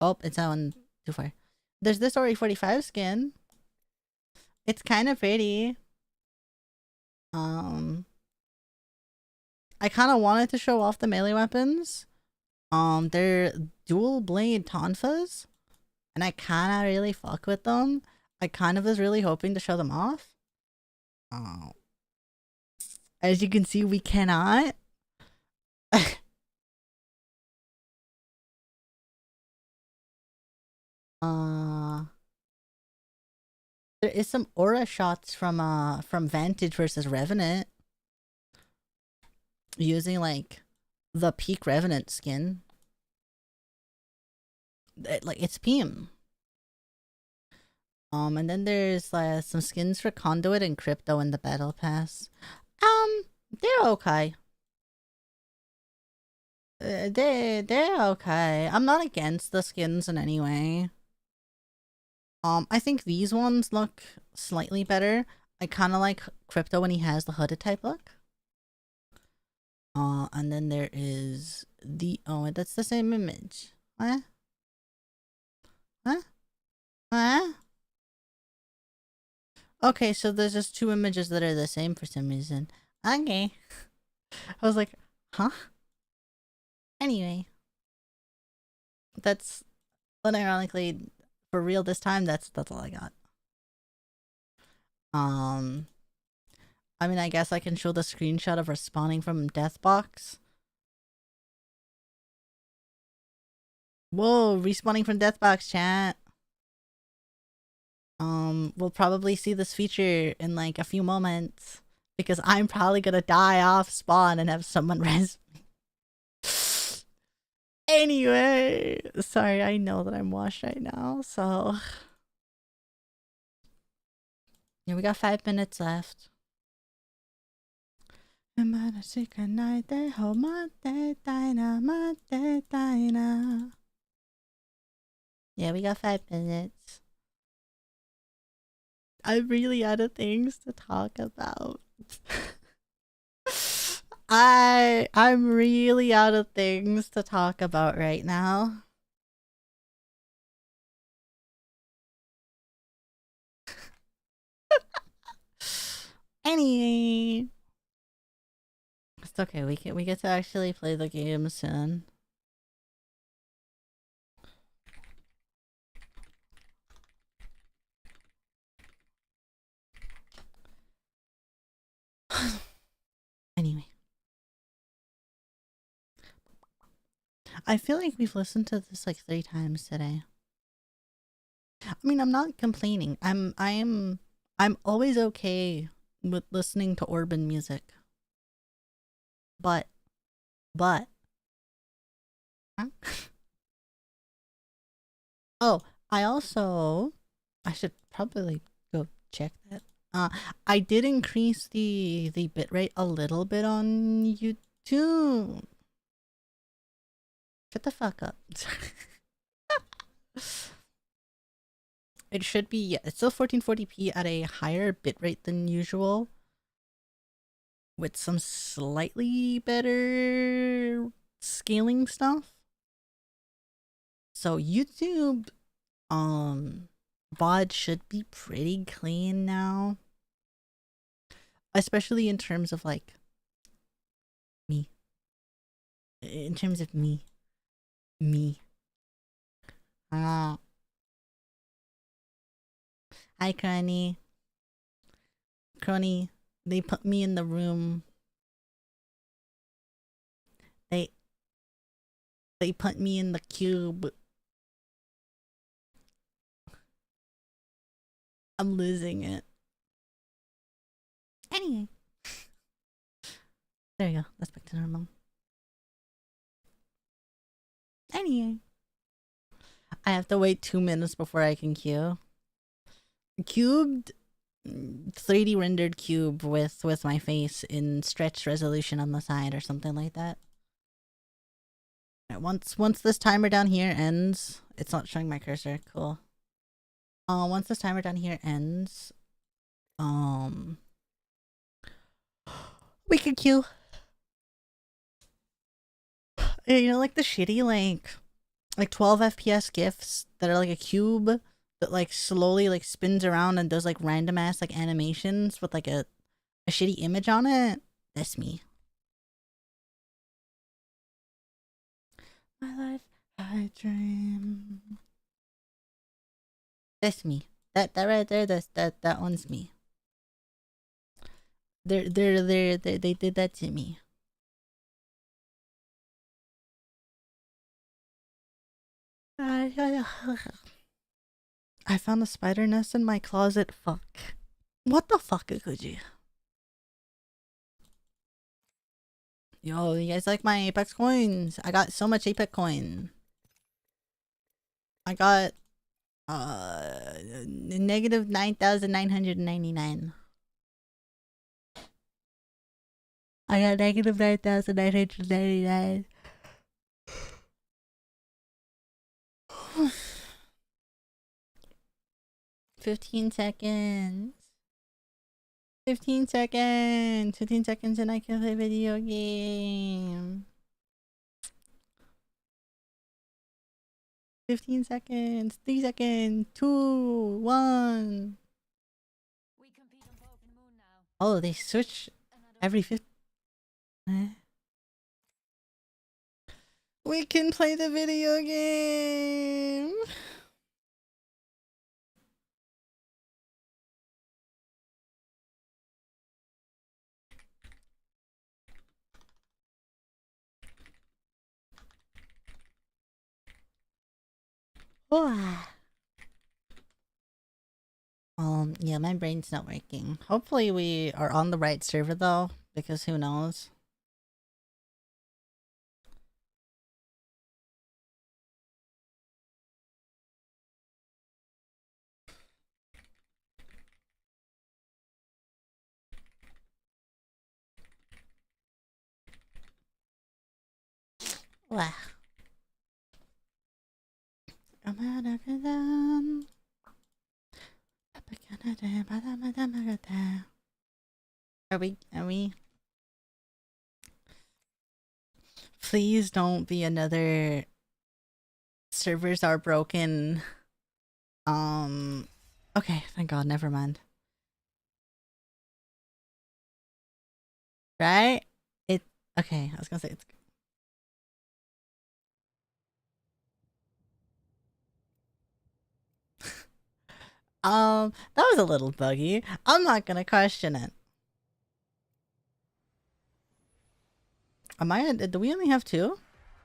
Oh, it's that one too far. There's this Ori 45 skin. It's kind of pretty. I kind of wanted to show off the melee weapons. They're dual blade tonfas, and I kind of really fuck with them. I kind of was really hoping to show them off. Oh. As you can see, we cannot. There is some aura shots from Vantage versus Revenant. Using like the peak Revenant skin. Like it's PM. And then there's some skins for Conduit and Crypto in the Battle Pass. They're okay. They're okay. I'm not against the skins in any way. I think these ones look slightly better. I kind of like Crypto when he has the hooded type look. And then there is the, oh, that's the same image. Huh? Huh? Huh? Okay, so there's just two images that are the same for some reason. Okay. I was like, huh? Anyway. That's, unironically, for real this time, that's all I got. I mean, I guess I can show the screenshot of her spawning from Deathbox. Whoa, respawning from Deathbox, chat. We'll probably see this feature in like a few moments because I'm probably gonna die off spawn and have someone res me. Anyway, sorry, I know that I'm washed right now, so yeah, we got 5 minutes left. Yeah, we got 5 minutes. I'm really out of things to talk about. I'm really out of things to talk about right now. Anyway, it's okay. We get to actually play the game soon. Anyway, I feel like we've listened to this like 3 times today. I mean, I'm not complaining. I'm always okay with listening to urban music. But huh? Oh, I should probably go check that. I did increase the bitrate a little bit on YouTube. Shut the fuck up. It should be, yeah, it's still 1440p at a higher bitrate than usual, with some slightly better scaling stuff. So YouTube VOD should be pretty clean now. Especially in terms of like me. In terms of me. Hi Crony. Crony, they put me in the room. They put me in the cube. I'm losing it. Anyway. There you go. That's back to normal. Anyway. I have to wait 2 minutes before I can queue. Cubed 3D rendered cube with my face in stretched resolution on the side or something like that. Right, once this timer down here ends, it's not showing my cursor. Cool. Once this timer down here ends, we can queue. You know, like the shitty like 12 FPS GIFs that are like a cube that like slowly like spins around and does like random ass like animations with like a shitty image on it. That's me. My life, I dream. That's me. That right there. That one's me. They did that to me. I found a spider nest in my closet. Fuck. What the fuck, Akuji? Yo, you guys like my Apex coins? I got so much Apex coin. I got negative 9,999. I got negative 9,999. 15 seconds. 15 seconds. 15 seconds and I can play video game. 15 seconds. 3 seconds. 2, 1. We compete on Pokemon now. Oh, they switch every 50. We can play the video game. Yeah, my brain's not working. Hopefully we are on the right server though, because who knows? Wah. Are we? Please don't be another servers are broken. Okay, thank God, never mind. Right? Okay, I was gonna say it's that was a little buggy. I'm not gonna question it. Do we only have two?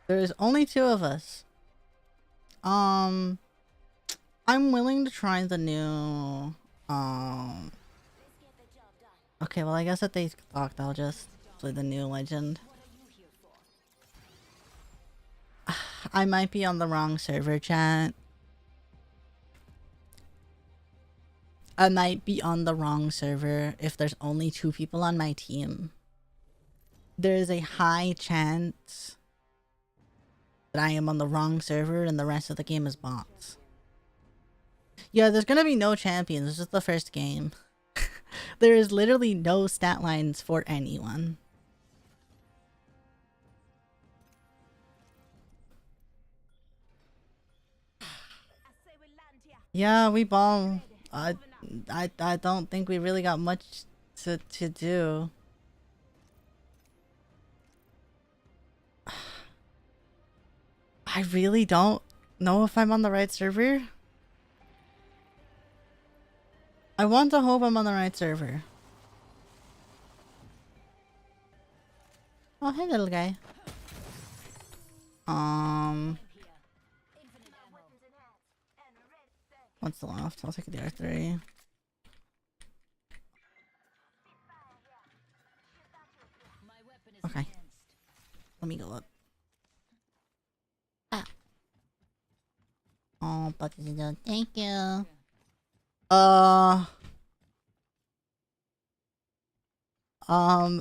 There's only two of us. I'm willing to try the new, okay, well I guess if they talked, I'll just play the new legend. I might be on the wrong server, chat. I might be on the wrong server if there's only two people on my team. There is a high chance that I am on the wrong server and the rest of the game is bots. Yeah, there's gonna be no champions. This is the first game. There is literally no stat lines for anyone. Yeah, we ball. I don't think we really got much to do. I really don't know if I'm on the right server. I want to hope I'm on the right server. Oh, hey, little guy. What's the left? I'll take the R3. Okay. Let me go up. Ah. Oh, but thank you.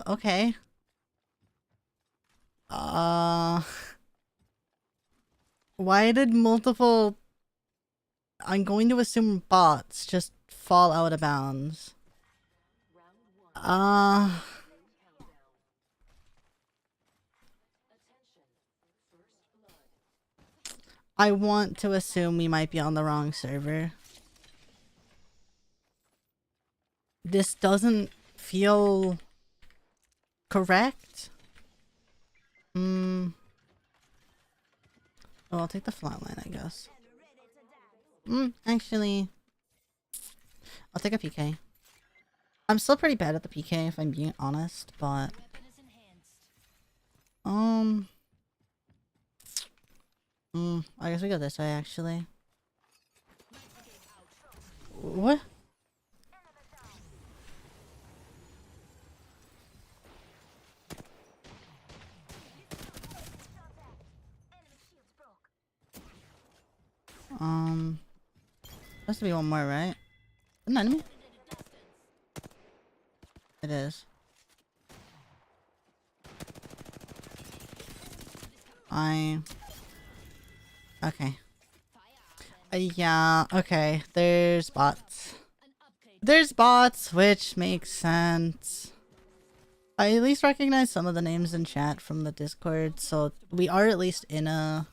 Okay. Why did multiple... I'm going to assume bots just fall out of bounds. I want to assume we might be on the wrong server. This doesn't feel correct. Oh, I'll take the flatline, I guess. Actually, I'll take a PK. I'm still pretty bad at the PK if I'm being honest, but I guess we go this way actually. What? Has to be one more, right? An enemy? It is. Okay. Yeah, okay. There's bots. There's bots, which makes sense. I at least recognize some of the names in chat from the Discord, so we are at least in a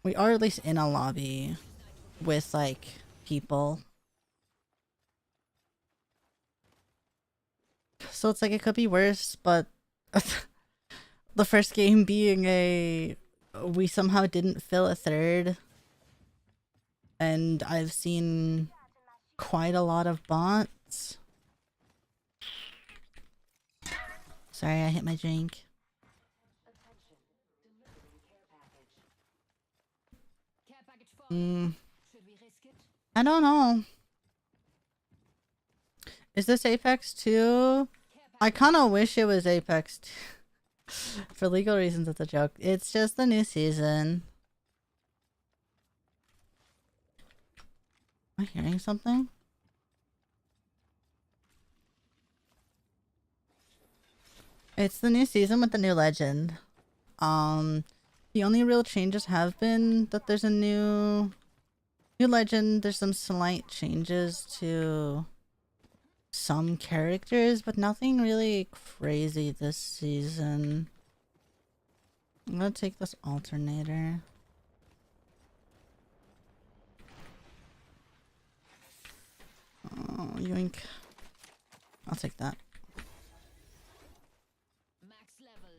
lobby with like people. So it's like it could be worse, but the first game being we somehow didn't fill a third, and I've seen quite a lot of bots. Sorry, I hit my drink. I don't know. Is this Apex 2? I kind of wish it was Apex 2. For legal reasons, it's a joke. It's just the new season. Am I hearing something? It's the new season with the new legend. The only real changes have been that there's a new legend. There's some slight changes to some characters, but nothing really crazy this season. I'm gonna take this alternator. Oh, yoink. I'll take that. Max level.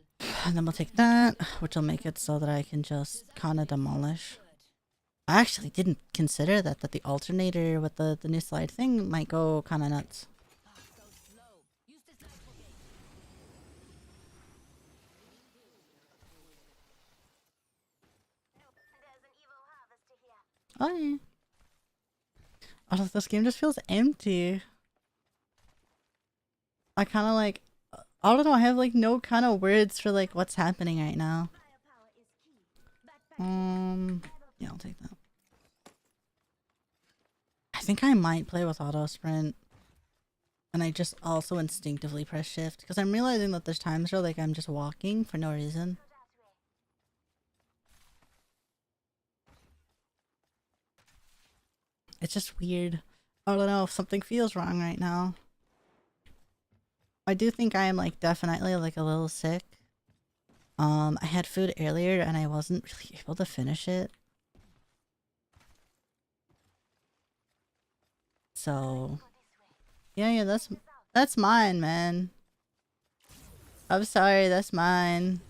And then we'll take that, which will make it so that I can just kind of demolish. I actually didn't consider that the alternator with the new slide thing might go kind of nuts. Go slow. Use this nitro gate. Oh yeah. Oh, this game just feels empty. I kind of like, I don't know, I have like no kind of words for like what's happening right now. Yeah, I'll take that. I think I might play with auto sprint. And I just also instinctively press shift because I'm realizing that there's times where like I'm just walking for no reason. It's just weird. I don't know if something feels wrong right now. I do think I am like definitely like a little sick. I had food earlier and I wasn't really able to finish it. So yeah, that's mine, man. I'm sorry, that's mine.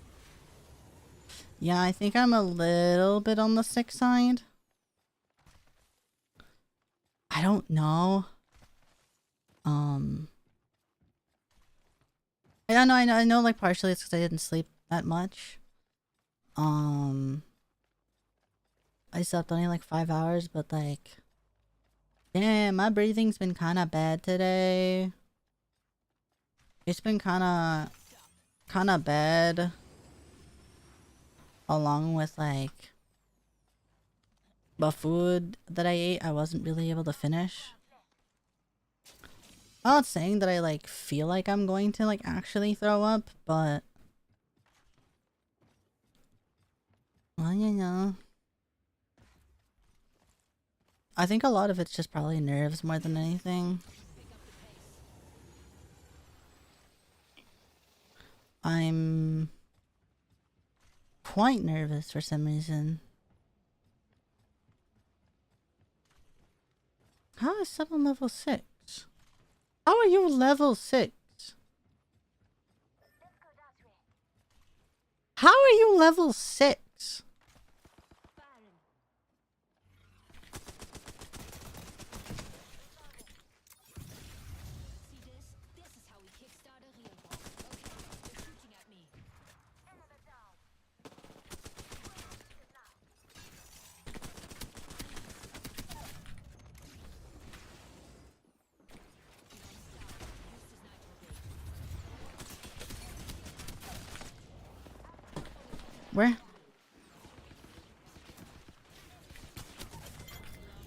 Yeah, I think I'm a little bit on the sick side. I don't know. I don't know, I know like partially it's because I didn't sleep that much. I slept only like 5 hours, but like, damn, my breathing's been kind of bad today. It's been kind of bad. Along with like the food that I ate, I wasn't really able to finish. I'm not saying that I like feel like I'm going to like actually throw up, but well, you know. I think a lot of it's just probably nerves more than anything. I'm quite nervous for some reason. How is someone level 6? How are you level 6? How are you level 6? See this? This is how we kickstart a real war. Okay, they're shooting at me. Where?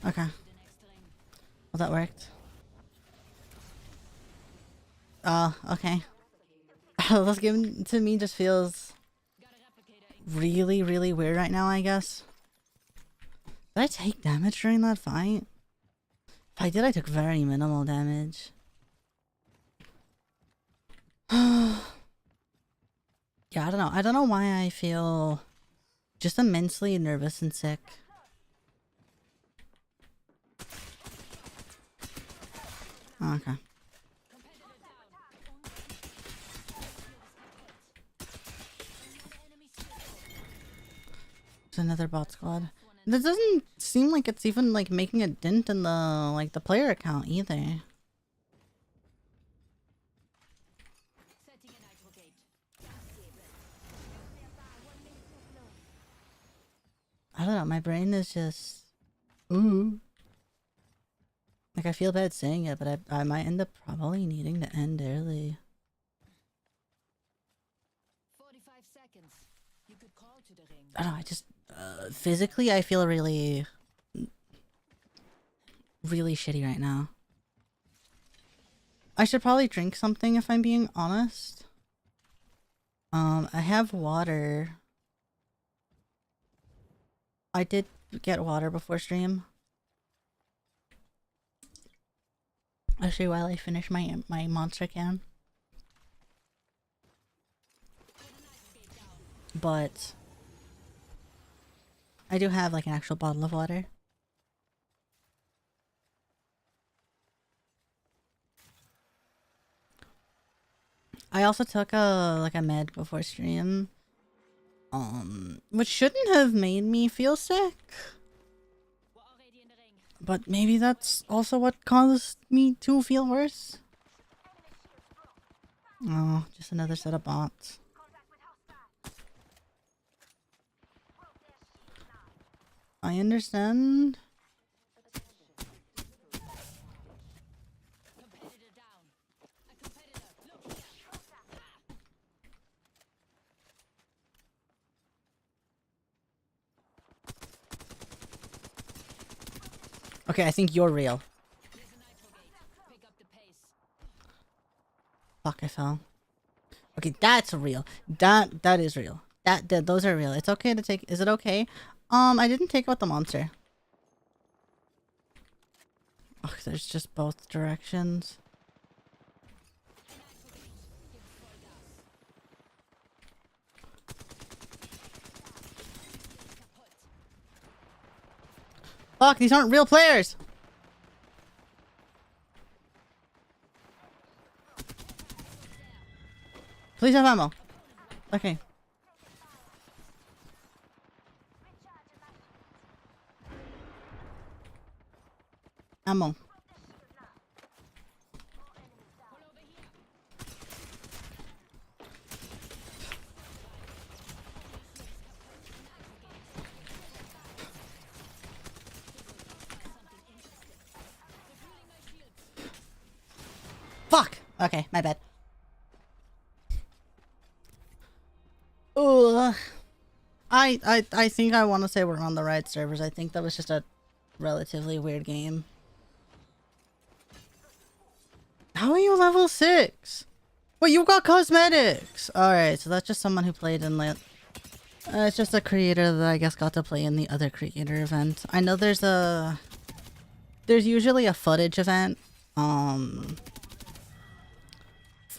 Okay. Well, that worked. Oh, okay. This game to me just feels really, really weird right now, I guess. Did I take damage during that fight? If I did, I took very minimal damage. Yeah, I don't know. I don't know why I feel just immensely nervous and sick. Oh, okay. It's another bot squad. This doesn't seem like it's even like making a dent in the the player account either. I don't know, my brain is just ooh. Like I feel bad saying it, but I might end up probably needing to end early. 45 seconds. You could call to the ring. I don't know, I just physically I feel really shitty right now. I should probably drink something if I'm being honest. I have water. I did get water before stream. Actually, while I finish my monster can. But I do have like an actual bottle of water. I also took a med before stream. Which shouldn't have made me feel sick. But maybe that's also what caused me to feel worse. Oh, just another set of bots. I understand. Okay, I think you're real. Fuck, I fell. Okay, that's real. That is real. Those are real. It's okay to take. Is it okay? I didn't take out the monster. Oh, there's just both directions. Fuck, these aren't real players! Please have ammo. Okay. Ammo. Fuck! Okay, my bad. Ugh. I think I want to say we're on the right servers. I think that was just a relatively weird game. How are you level 6? Wait, you got cosmetics! Alright, so that's just someone who played in like... it's just a creator that I guess got to play in the other creator event. I know there's usually a footage event,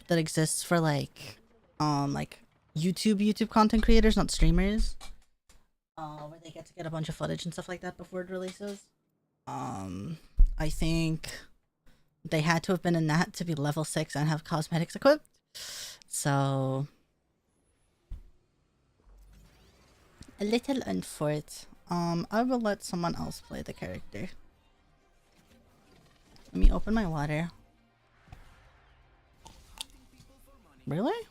that exists for like YouTube content creators, not streamers. Where they get a bunch of footage and stuff like that before it releases. I think they had to have been in that to be level 6 and have cosmetics equipped. So a little unfortunate. I will let someone else play the character. Let me open my water. Really?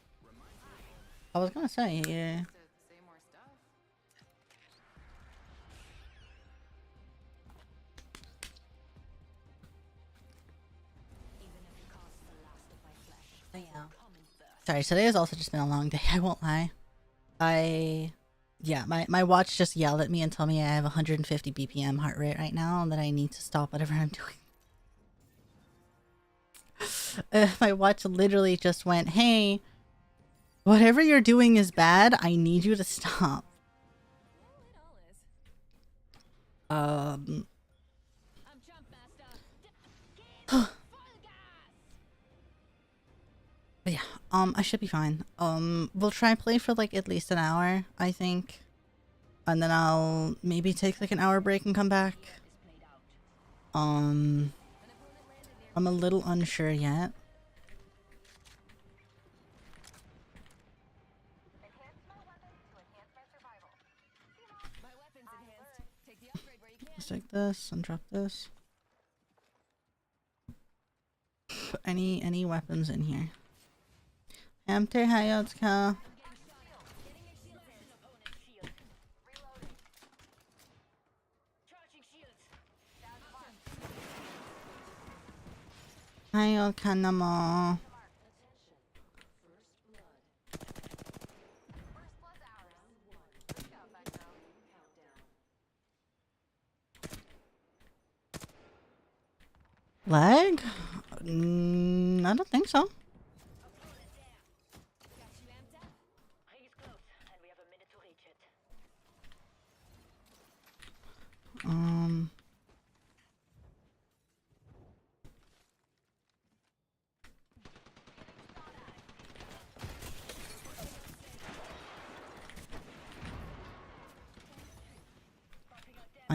I was gonna say, yeah. Oh, yeah. Sorry, today has also just been a long day, I won't lie. Yeah, my watch just yelled at me and told me I have 150 BPM heart rate right now and that I need to stop whatever I'm doing. My watch literally just went, hey, whatever you're doing is bad, I need you to stop. But yeah, I should be fine. We'll try and play for like at least an hour, I think. And then I'll maybe take like an hour break and come back. I'm a little unsure yet. Let's take this and drop this. Any weapons in here? Empty hayotska. Hayotska namo. Lag? I don't think so.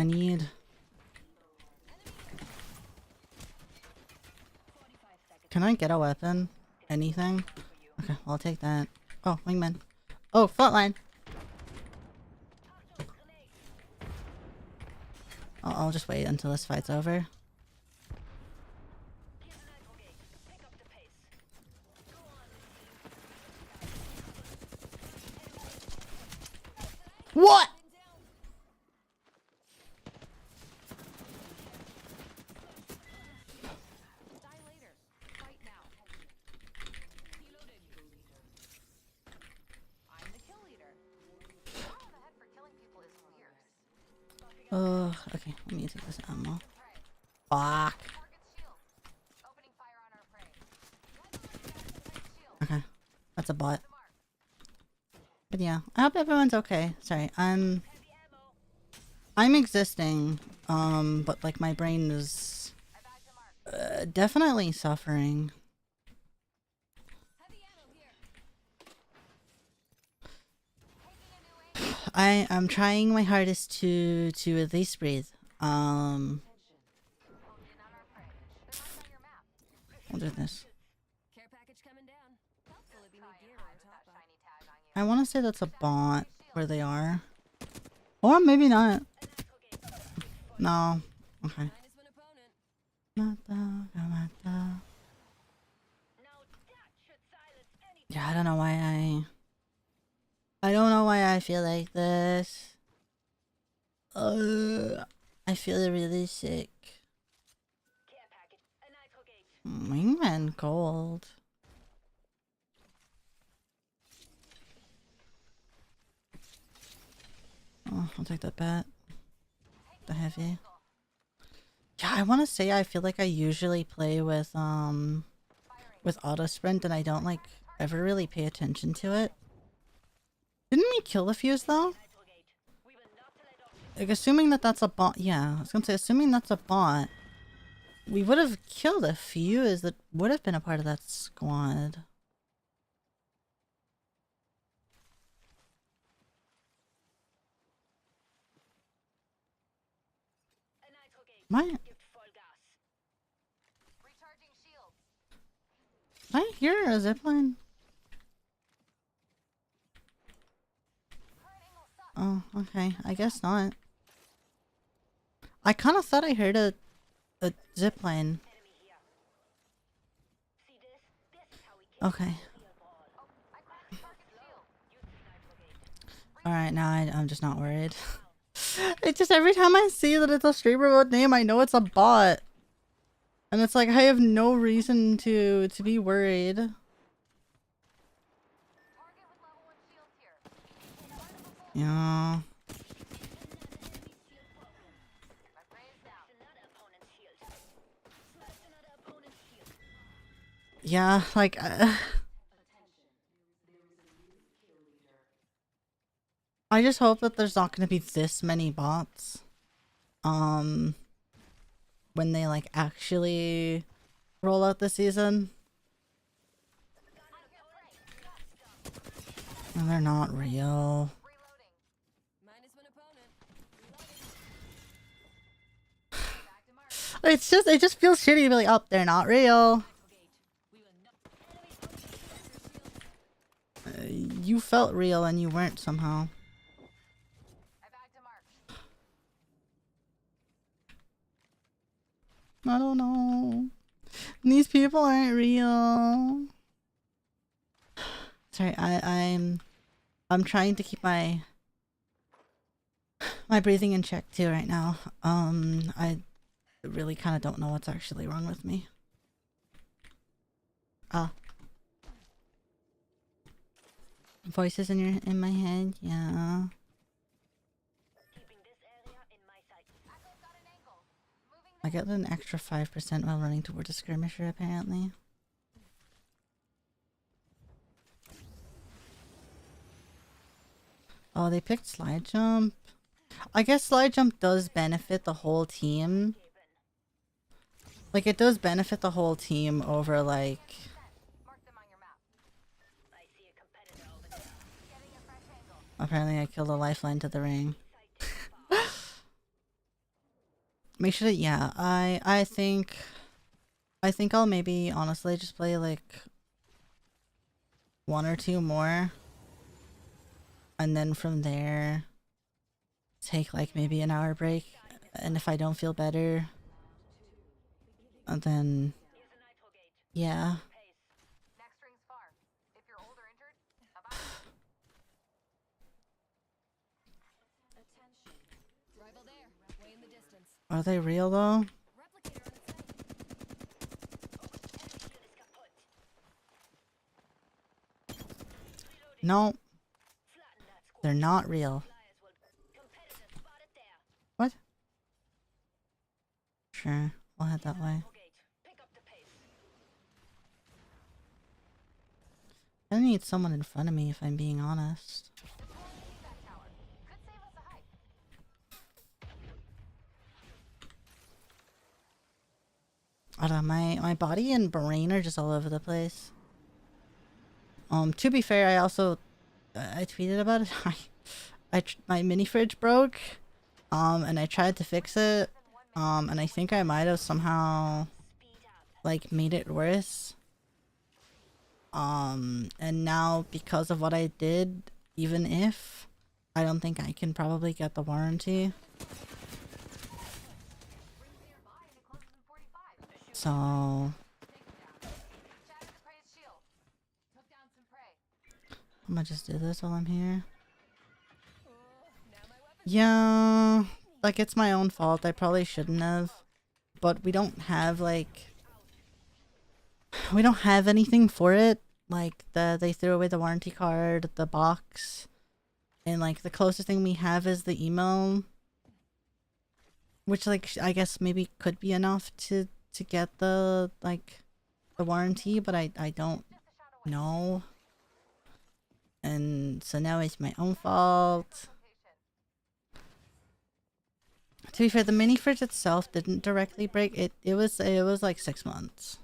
I need... Can I get a weapon? Anything? Okay, I'll take that. Oh, wingman. Oh, flatline! I'll just wait until this fight's over. What? Oh, okay. Let me take this ammo. Fuck. Okay. That's a bot. But yeah, I hope everyone's okay. Sorry, I'm existing, but like my brain is definitely suffering. I am trying my hardest to at least breathe. We'll do this. I want to say that's a bot where they are, or maybe not. No. Okay. Yeah, I don't know why I don't know why I feel like this. I feel really sick. Wingman gold. Oh, I'll take that bat. The heavy. Yeah, I want to say I feel like I usually play with auto sprint and I don't like ever really pay attention to it. Didn't we kill the fuse though? Like assuming that that's a bot. Yeah, I was gonna say assuming that's a bot, we would have killed a fuse that would have been a part of that squad. What? I hear a zipline. Oh, okay. I guess not. I kind of thought I heard a zipline. Okay. Alright, now I'm just not worried. It's just every time I see that it's a streamer mode name, I know it's a bot. And it's like, I have no reason to be worried. Yeah. Yeah, like... I just hope that there's not going to be this many bots. When they like actually roll out the season. And they're not real. It just feels shitty to be like, oh, they're not real. You felt real and you weren't somehow. I don't know. These people aren't real. Sorry, I'm trying to keep my breathing in check too right now. I really kind of don't know what's actually wrong with me. Voices in my head, yeah. I get an extra 5% while running towards a skirmisher, apparently. Oh, they picked slide jump. I guess slide jump does benefit the whole team. Like, it does benefit the whole team over, like... Apparently I killed a lifeline to the ring. Make sure that, yeah, I think I'll maybe honestly just play like one or two more, and then from there take like maybe an hour break, and if I don't feel better, and then yeah. Rival there, way in the distance. Are they real though? Replicator on its way. No, they're not real. What? Sure, we'll head that way. I need someone in front of me if I'm being honest. I don't know, my body and brain are just all over the place. To be fair, I also I tweeted about it. My mini fridge broke, and I tried to fix it, and I think I might have somehow like made it worse. And now because of what I did, even if I don't think I can probably get the warranty. So I'm gonna just do this while I'm here. Yeah, like it's my own fault. I probably shouldn't have. But we don't have like we don't have anything for it. Like they threw away the warranty card, the box, and like the closest thing we have is the email, which like I guess maybe could be enough to get the like the warranty, but I don't know. And so now it's my own fault. To be fair, the mini fridge itself didn't directly break. It was like 6 months.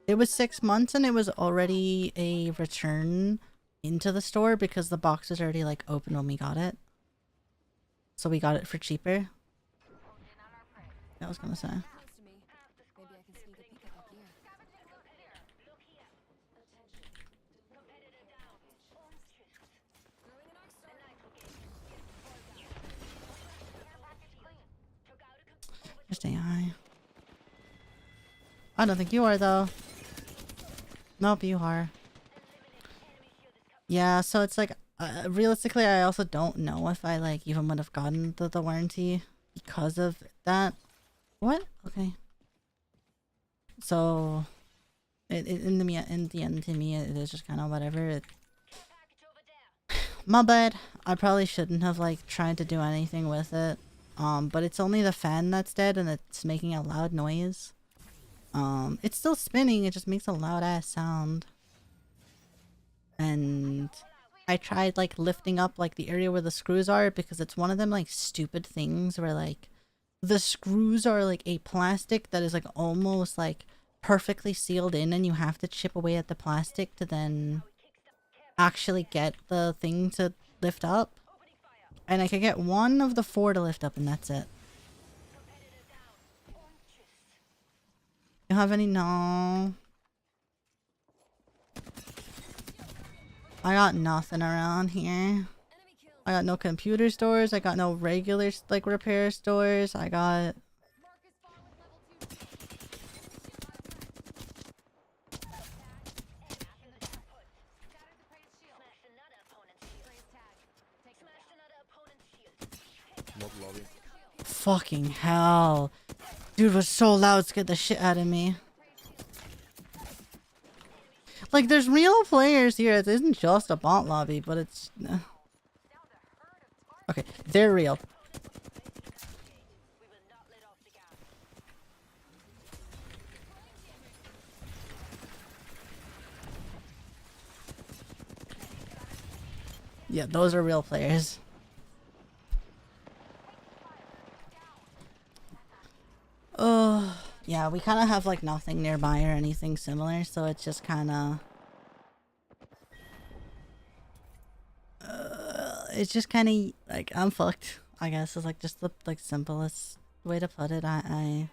It was 6 months, and it was already a return into the store because the box was already like open when we got it. So we got it for cheaper. I was gonna say. Close to me. Maybe I can sneak a peek up here. Throwing an arc star. Just AI. I don't think you are though. Nope, you are. Yeah, so it's like realistically, I also don't know if I like even would have gotten the warranty because of that. What? Okay. So, in the end, to me, it is just kind of whatever. My bad. I probably shouldn't have like tried to do anything with it. But it's only the fan that's dead, and it's making a loud noise. It's still spinning. It just makes a loud ass sound. And I tried like lifting up like the area where the screws are because it's one of them like stupid things where like the screws are like a plastic that is like almost like perfectly sealed in, and you have to chip away at the plastic to then actually get the thing to lift up. And I could get one of the 4 to lift up, and that's it. You have any? No. I got nothing around here. I got no computer stores. I got no regular like repair stores. I got fucking hell. Dude was so loud, scared the shit out of me. Like, there's real players here. It isn't just a bot lobby, but it's... Okay, they're real. Yeah, those are real players. Oh, yeah, we kind of have like nothing nearby or anything similar, so it's just kind of... it's just kind of like, I'm fucked, I guess. It's like just the like simplest way to put it. Shield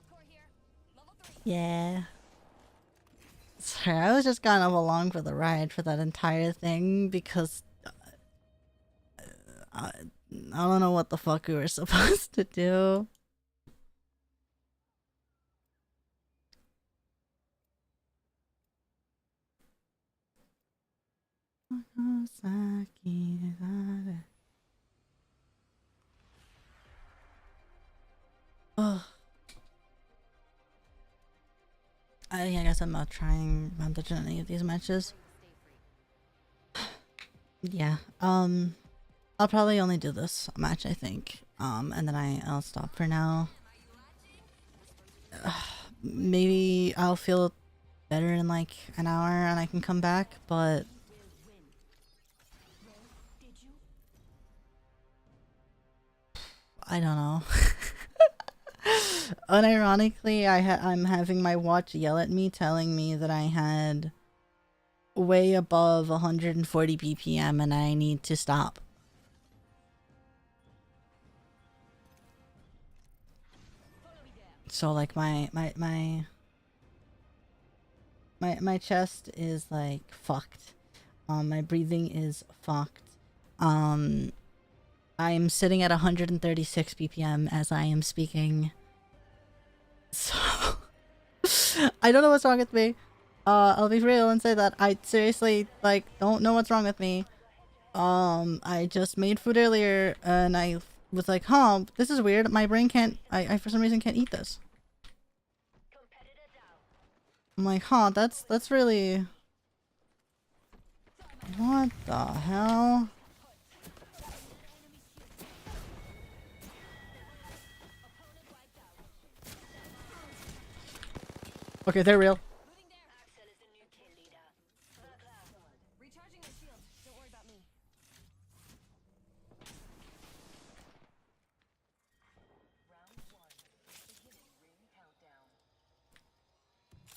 core here. Level 3. Yeah. Sorry, I was just kind of along for the ride for that entire thing because I don't know what the fuck we were supposed to do. Oh, I guess I'm not trying advantage in any of these matches. Yeah. I'll probably only do this match, I think. And then I'll stop for now. Maybe I'll feel better in like an hour and I can come back, but I don't know. Unironically, I'm having my watch yell at me, telling me that I had way above 140 BPM and I need to stop. So like my chest is like fucked. My breathing is fucked. I'm sitting at 136 BPM as I am speaking. So I don't know what's wrong with me. I'll be real and say that I seriously like don't know what's wrong with me. I just made food earlier and I was like, huh, this is weird. My brain can't I for some reason can't eat this. I'm like, huh, that's really what the hell? Okay, they're real. Recharging my shield. Don't worry about me.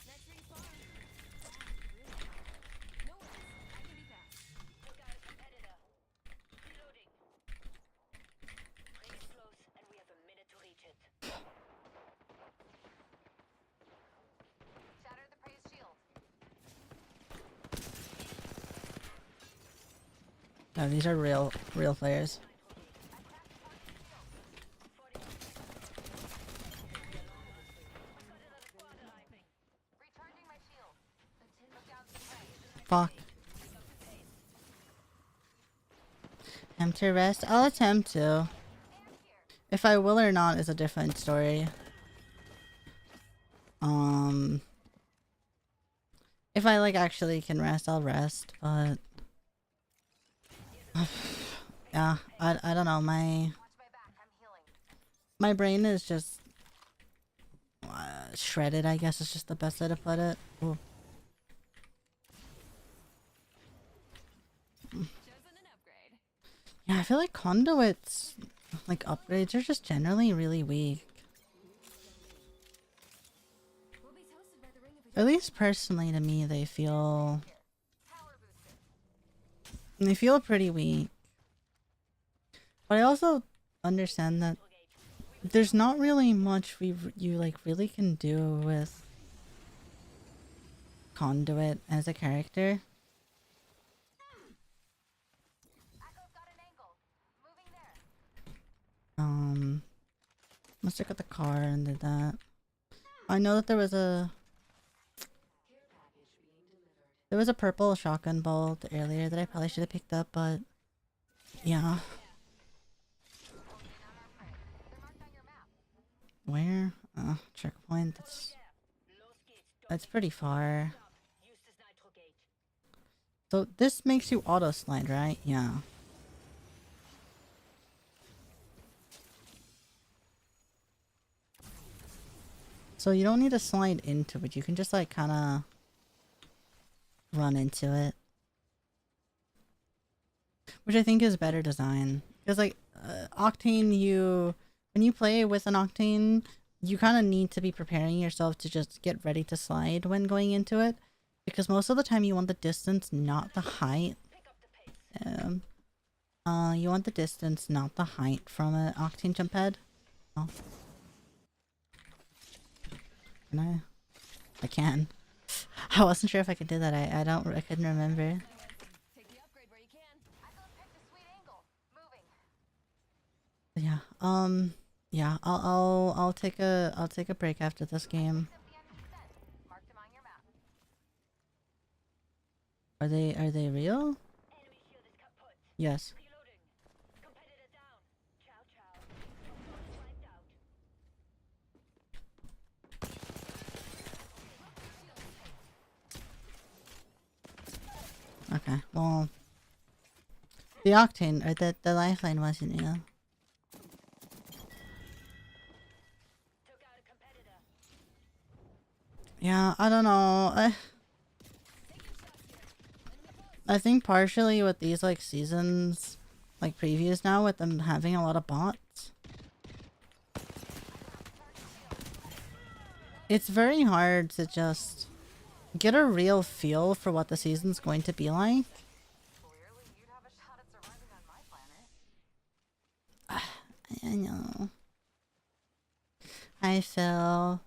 Next ring far. No worries. I can be fast. Took out a competitor. Reloading. Ring is close, and we have a minute to reach it. Shatter the prey's shield. No, these are real players. Recharging my shield. Took down some prey. Fuck. Attempt to rest? I'll attempt to. If I will or not is a different story. If I like actually can rest, I'll rest, but yeah, I don't know, my brain is just shredded, I guess is just the best way to put it. Ooh. Yeah, I feel like conduits, like upgrades, are just generally really weak. We'll be toasted by the ring of At least personally to me, they feel pretty weak. But I also understand that there's not really much you like really can do with conduit as a character. Must have got the car and did that. I know that there was a purple shotgun bolt earlier that I probably should have picked up, but yeah. Where? Checkpoint. That's pretty far. So this makes you auto slide, right? Yeah. So you don't need to slide into it. You can just like kind of run into it. Which I think is better design. Because like Octane, when you play with an Octane, you kind of need to be preparing yourself to just get ready to slide when going into it. Because most of the time you want the distance, not the height. You want the distance, not the height from an octane jump pad? Oh. Can I? I can. I wasn't sure if I could do that. I couldn't remember. Take the upgrade where you can. I thought picked a sweet angle. Moving. Yeah. Yeah. I'll take a break after this game. Picked up the enemy scent. Marked him on your map. Are they real? Enemy shield is kaput. Yes. Reloading. Competitor down. Chow chow. Opponent wiped out. Okay. Well, the octane or the lifeline wasn't real. Took out a competitor. Yeah. I don't know. I think partially with these like seasons, like previews now, with them having a lot of bots, it's very hard to just get a real feel for what the season's going to be like. Clearly, you'd have a shot at surviving on my planet. I know. Hi Phil.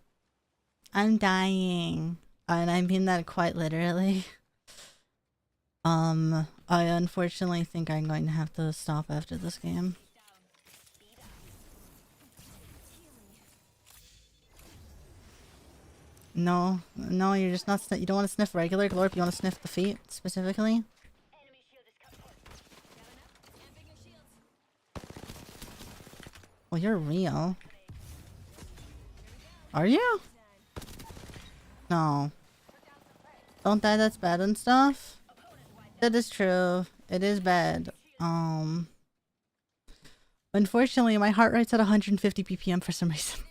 I'm dying. And I mean that quite literally. I unfortunately think I'm going to have to stop after this game. No, you're just not. You don't want to sniff regular Glorp. You want to sniff the feet specifically. Enemy shield is kaput. Amping your shields. Well, you're real. Are you? No. Don't die. That's bad and stuff. That is true. It is bad. Unfortunately, my heart rate's at 150 BPM for some reason.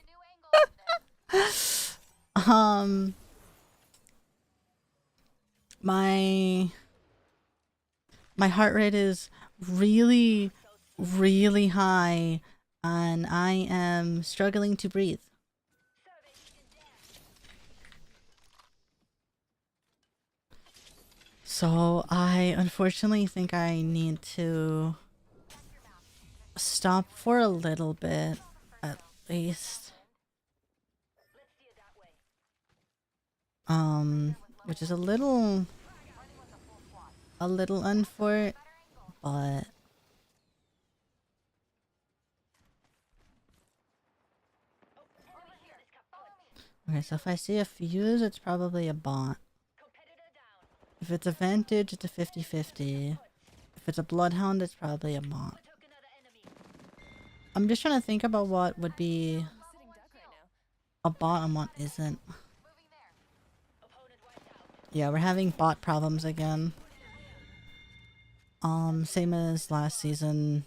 My heart rate is really, really high, and I am struggling to breathe. So I unfortunately think I need to stop for a little bit, at least. Let's steer that way. Which is a little unfor, but okay. So if I see a fuse, it's probably a bot. Competitor down. If it's a Vantage, it's a 50-50. If it's a Bloodhound, it's probably a bot. Took another enemy. I'm just trying to think about what would be I'm sitting duck right now. a bot and what isn't. Moving there. Opponent wiped out. Yeah, we're having bot problems again. Same as last season.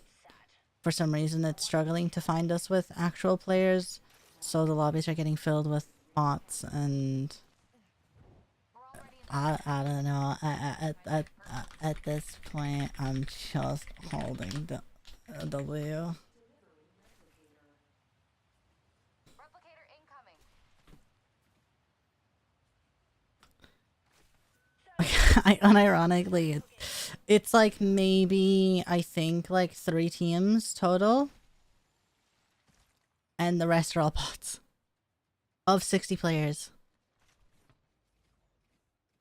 For some reason, it's struggling to find us with actual players, so the lobbies are getting filled with bots, and I don't know. At this point, I'm just holding the W. Replicator incoming. Unironically, it's like maybe I think like 3 teams total, and the rest are all bots of 60 players.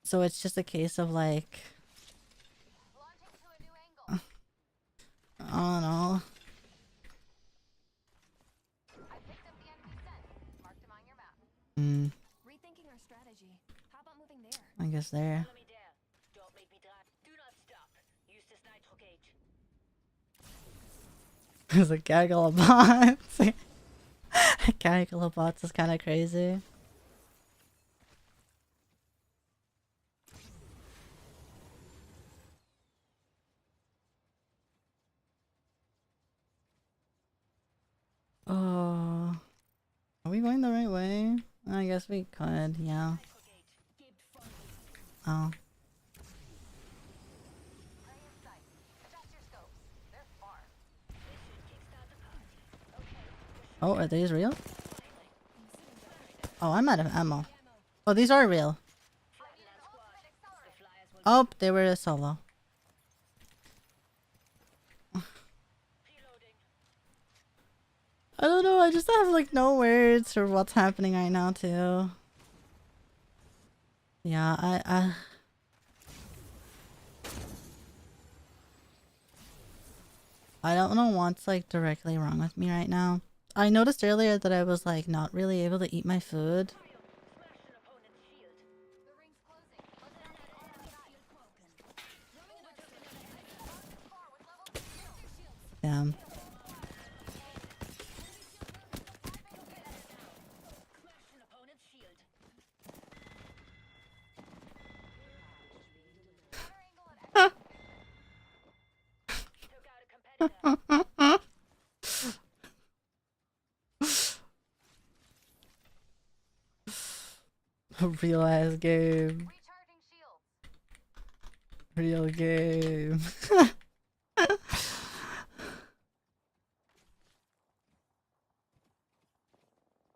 So it's just a case of like, Launching to a new angle. I don't know. I picked up the enemy scent. Marked him on your map. Rethinking our strategy. How about moving there? I guess there. Follow me there. Don't make me drive. Do not stop. Use this nitro gauge. There's a gaggle of bots. A gaggle of bots is kind of crazy. Oh, are we going the right way? I guess we could, yeah. Nitro gauge. Gibbed from Oh, Prey in sight. Adjust your scopes. They're far. This should kickstart the party. Okay. oh, are these real? I'm sitting duck right now. Oh, I'm out of ammo. Ammo. Oh, these are real. Flatten that squad. The flyers will Oh, they were a solo. I don't know, I just have like no words for what's happening right now too. Yeah, I don't know what's like directly wrong with me right now. I noticed earlier that I was like not really able to eat my food. Smash an opponent's shield. The ring's closing. Let's end that enemy shield broken. Throwing an far with level 2 shields. Damn. Smash an opponent's shield. Took out a competitor. A real ass game. Recharging shields. Real game.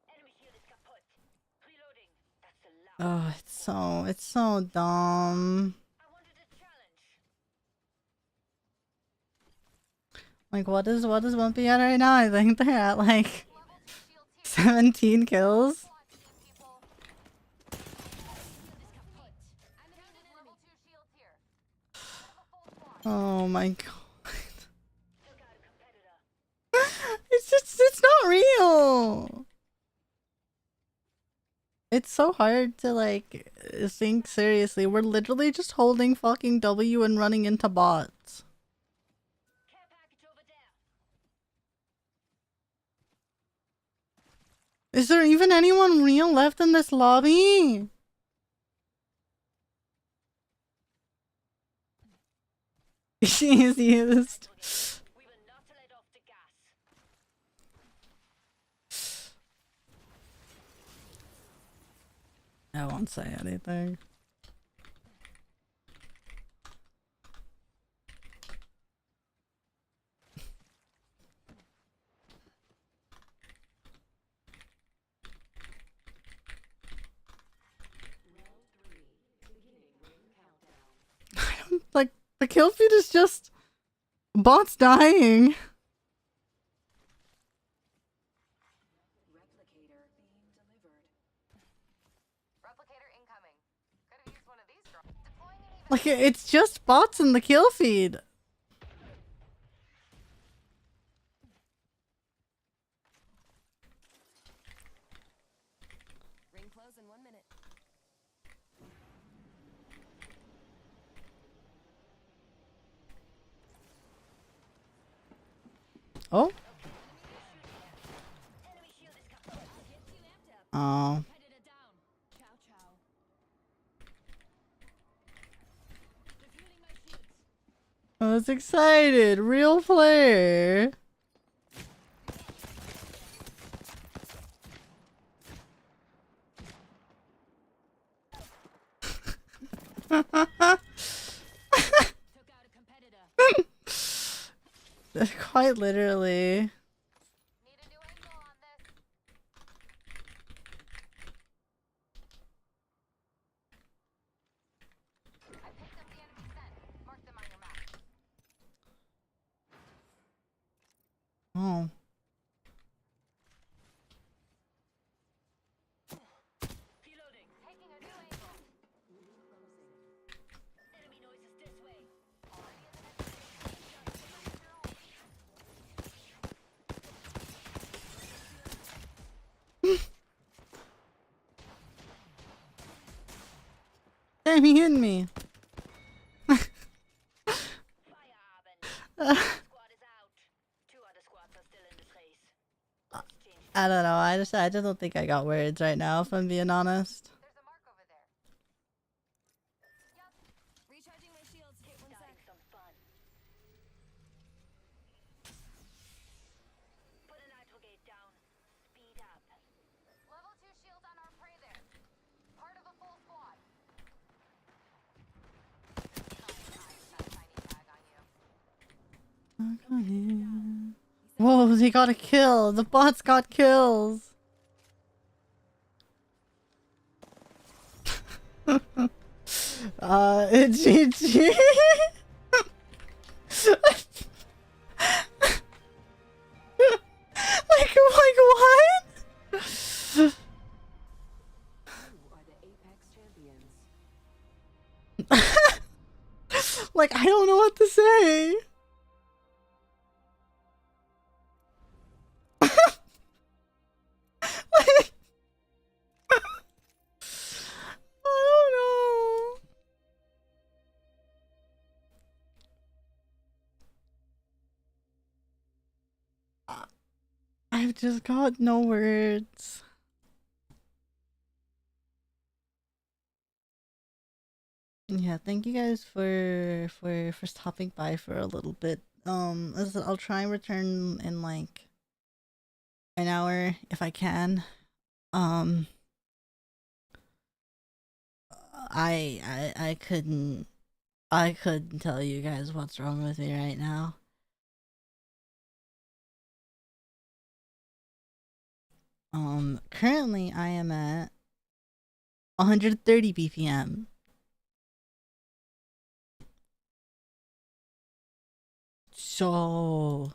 Enemy shield is kaput. Reloading. That's a lot. Oh, it's so dumb. I wanted a challenge. Like, what is Wimpy at right now? I think they're at like Level 2 shields here. 17 kills. Watch team people. Shield is kaput. I'm down an enemy. Level 2 shields here. Have a full squad. Oh my god. Took out a competitor. It's not real. It's so hard to like think seriously. We're literally just holding fucking W and running into bots. Care package over there. Is there even anyone real left in this lobby? She is used. We will not let off the gas. I won't say anything. I don't like the kill feed is just bots dying. Replicator incoming. Could have used one of these drones. Deploying an even. Like it's just bots in the kill feed. Ring close in 1 minute. Oh. Enemy shield is kaput. Get you amped up. Oh. Predator down. Chow chow. Refueling my shields. I was excited. Real player. Took out a competitor. Quite literally. Need a new angle on this. I picked up the enemy scent. Mark them on your map. Oh. Reloading. Taking a new angle. Enemy noises this way. Already in the next station. Damn, he hit me. Feierabend. Squad is out. 2 other squads are still in this race. Let's change it. I don't know. I just don't think I got words right now, if I'm being honest. There's a mark over there. Yup. Recharging my shields. Hit one Starting sec. some fun. Put a nitro gate down. Speed up. Level 2 shield on our prey there. Part of a full squad. Tiny tag on you. Whoa, he got a kill. The bots got kills. GG. Like, what Like, I don't know what to say. Like, I don't know. I've just got no words. Yeah, thank you guys for stopping by for a little bit. As I said, I'll try and return in like an hour if I can. Um, I couldn't tell you guys what's wrong with me right now. Currently I am at 130 BPM. So,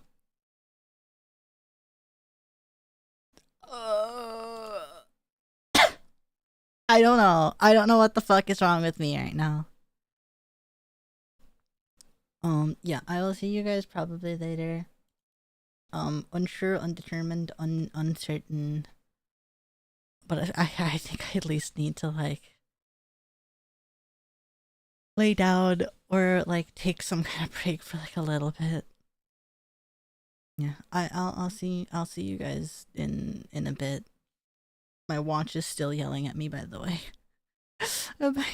uh, I don't know. I don't know what the fuck is wrong with me right now. Yeah, I will see you guys probably later. Unsure, undetermined, uncertain. But I think I at least need to like lay down or like take some kind of break for like a little bit. Yeah, I'll see you guys in a bit. My watch is still yelling at me, by the way. Bye.